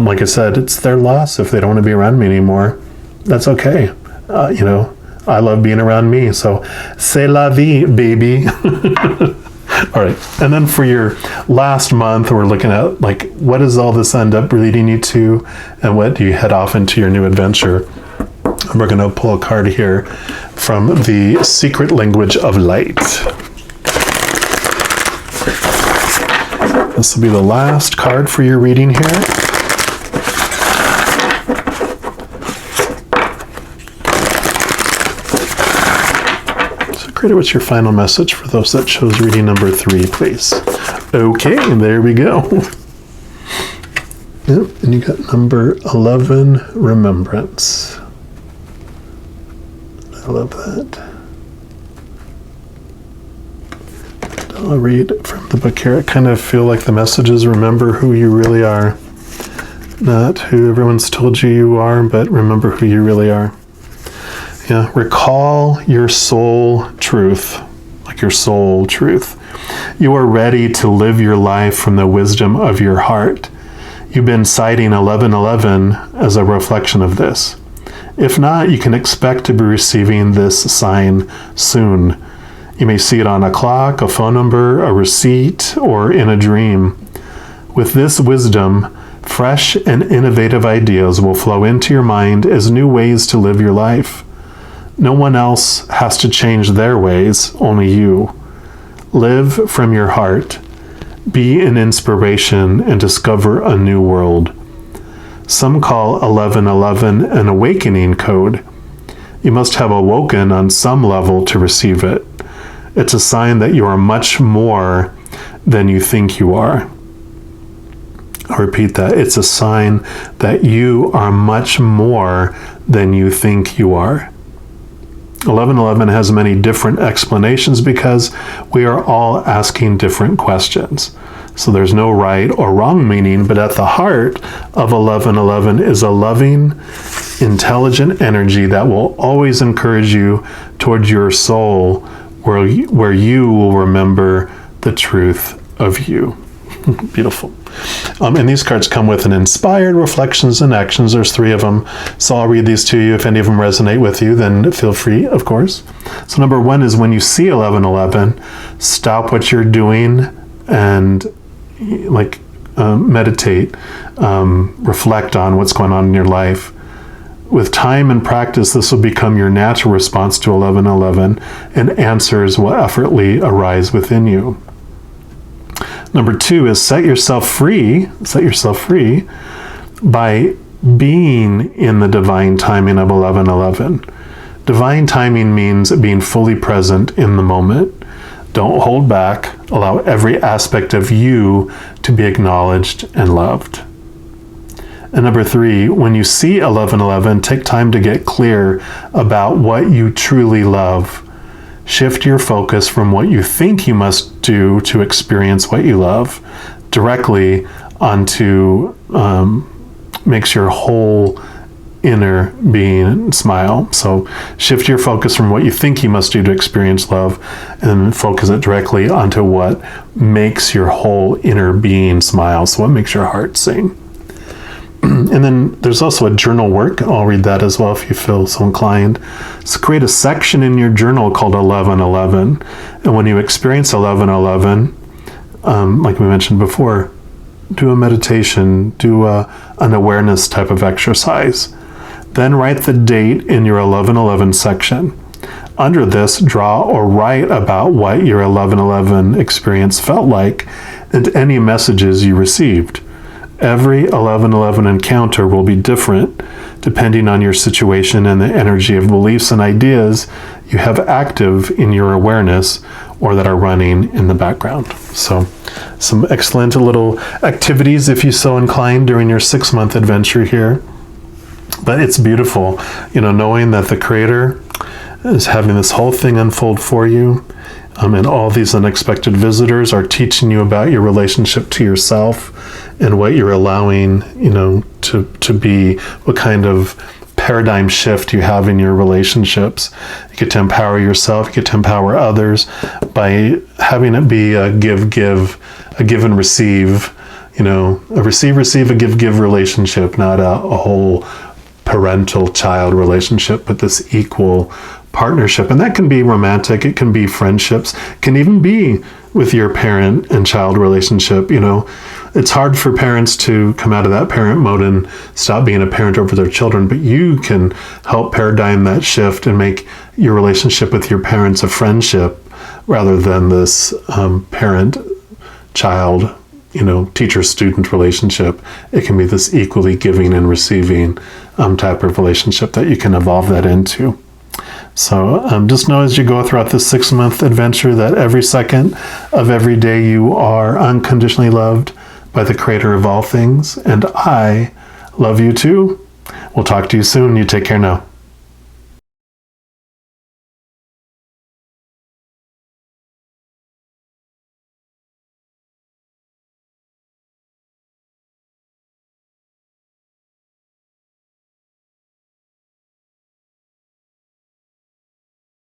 like I said, it's their loss if they don't want to be around me anymore. That's okay. I love being around me. So c'est la vie, baby. All right. And then for your last month, we're looking at what does all this end up leading you to, and what do you head off into your new adventure? And we're going to pull a card here from the Secret Language of Light. This will be the last card for your reading here. So, what's your final message for those that chose reading number 3, please? Okay, there we go. Yep, and you got number 11, Remembrance. I love that. I'll read from the book here. I kind of feel like the message is remember who you really are. Not who everyone's told you are, but remember who you really are. Yeah, recall your soul truth, like your soul truth. You are ready to live your life from the wisdom of your heart. You've been citing 1111 as a reflection of this. If not, you can expect to be receiving this sign soon. You may see it on a clock, a phone number, a receipt, or in a dream. With this wisdom, fresh and innovative ideas will flow into your mind as new ways to live your life. No one else has to change their ways, only you. Live from your heart. Be an inspiration and discover a new world. Some call 1111 an awakening code. You must have awoken on some level to receive it. It's a sign that you are much more than you think you are. I'll repeat that. It's a sign that you are much more than you think you are. 1111 has many different explanations because we are all asking different questions. So there's no right or wrong meaning, but at the heart of 1111 is a loving, intelligent energy that will always encourage you towards your soul, where you will remember the truth of you. Beautiful. And these cards come with an inspired reflections and actions. There's 3 of them. So I'll read these to you. If any of them resonate with you, then feel free, of course. So number 1 is when you see 1111, stop what you're doing and like meditate, reflect on what's going on in your life. With time and practice, this will become your natural response to 1111, and answers will effortlessly arise within you. Number 2 is set yourself free by being in the divine timing of 1111. Divine timing means being fully present in the moment. Don't hold back. Allow every aspect of you to be acknowledged and loved. And number 3, when you see 1111, take time to get clear about what you truly love. Shift your focus from what you think you must do to experience what you love directly onto makes your whole inner being smile. So shift your focus from what you think you must do to experience love, and focus it directly onto what makes your whole inner being smile. So what makes your heart sing. And then there's also a journal work. I'll read that as well if you feel so inclined. So create a section in your journal called 1111. And when you experience 1111, like we mentioned before, do a meditation, do an awareness type of exercise. Then write the date in your 1111 section. Under this, draw or write about what your 1111 experience felt like and any messages you received. Every 1111 encounter will be different depending on your situation and the energy of beliefs and ideas you have active in your awareness or that are running in the background. So some excellent little activities if you so inclined during your 6-month adventure here. But it's beautiful, knowing that the Creator is having this whole thing unfold for you. And all these unexpected visitors are teaching you about your relationship to yourself and what you're allowing, to be, what kind of paradigm shift you have in your relationships. You get to empower yourself, you get to empower others by having it be a give, a give and receive, a receive, a give relationship, not a whole parental-child relationship, but this equal partnership. And that can be romantic, it can be friendships, it can even be with your parent and child relationship. It's hard for parents to come out of that parent mode and stop being a parent over their children, but you can help paradigm that shift and make your relationship with your parents a friendship rather than this parent-child, teacher-student relationship. It can be this equally giving and receiving type of relationship that you can evolve that into. So just know as you go throughout this 6-month adventure that every second of every day you are unconditionally loved by the Creator of all things. And I love you too. We'll talk to you soon. You take care now.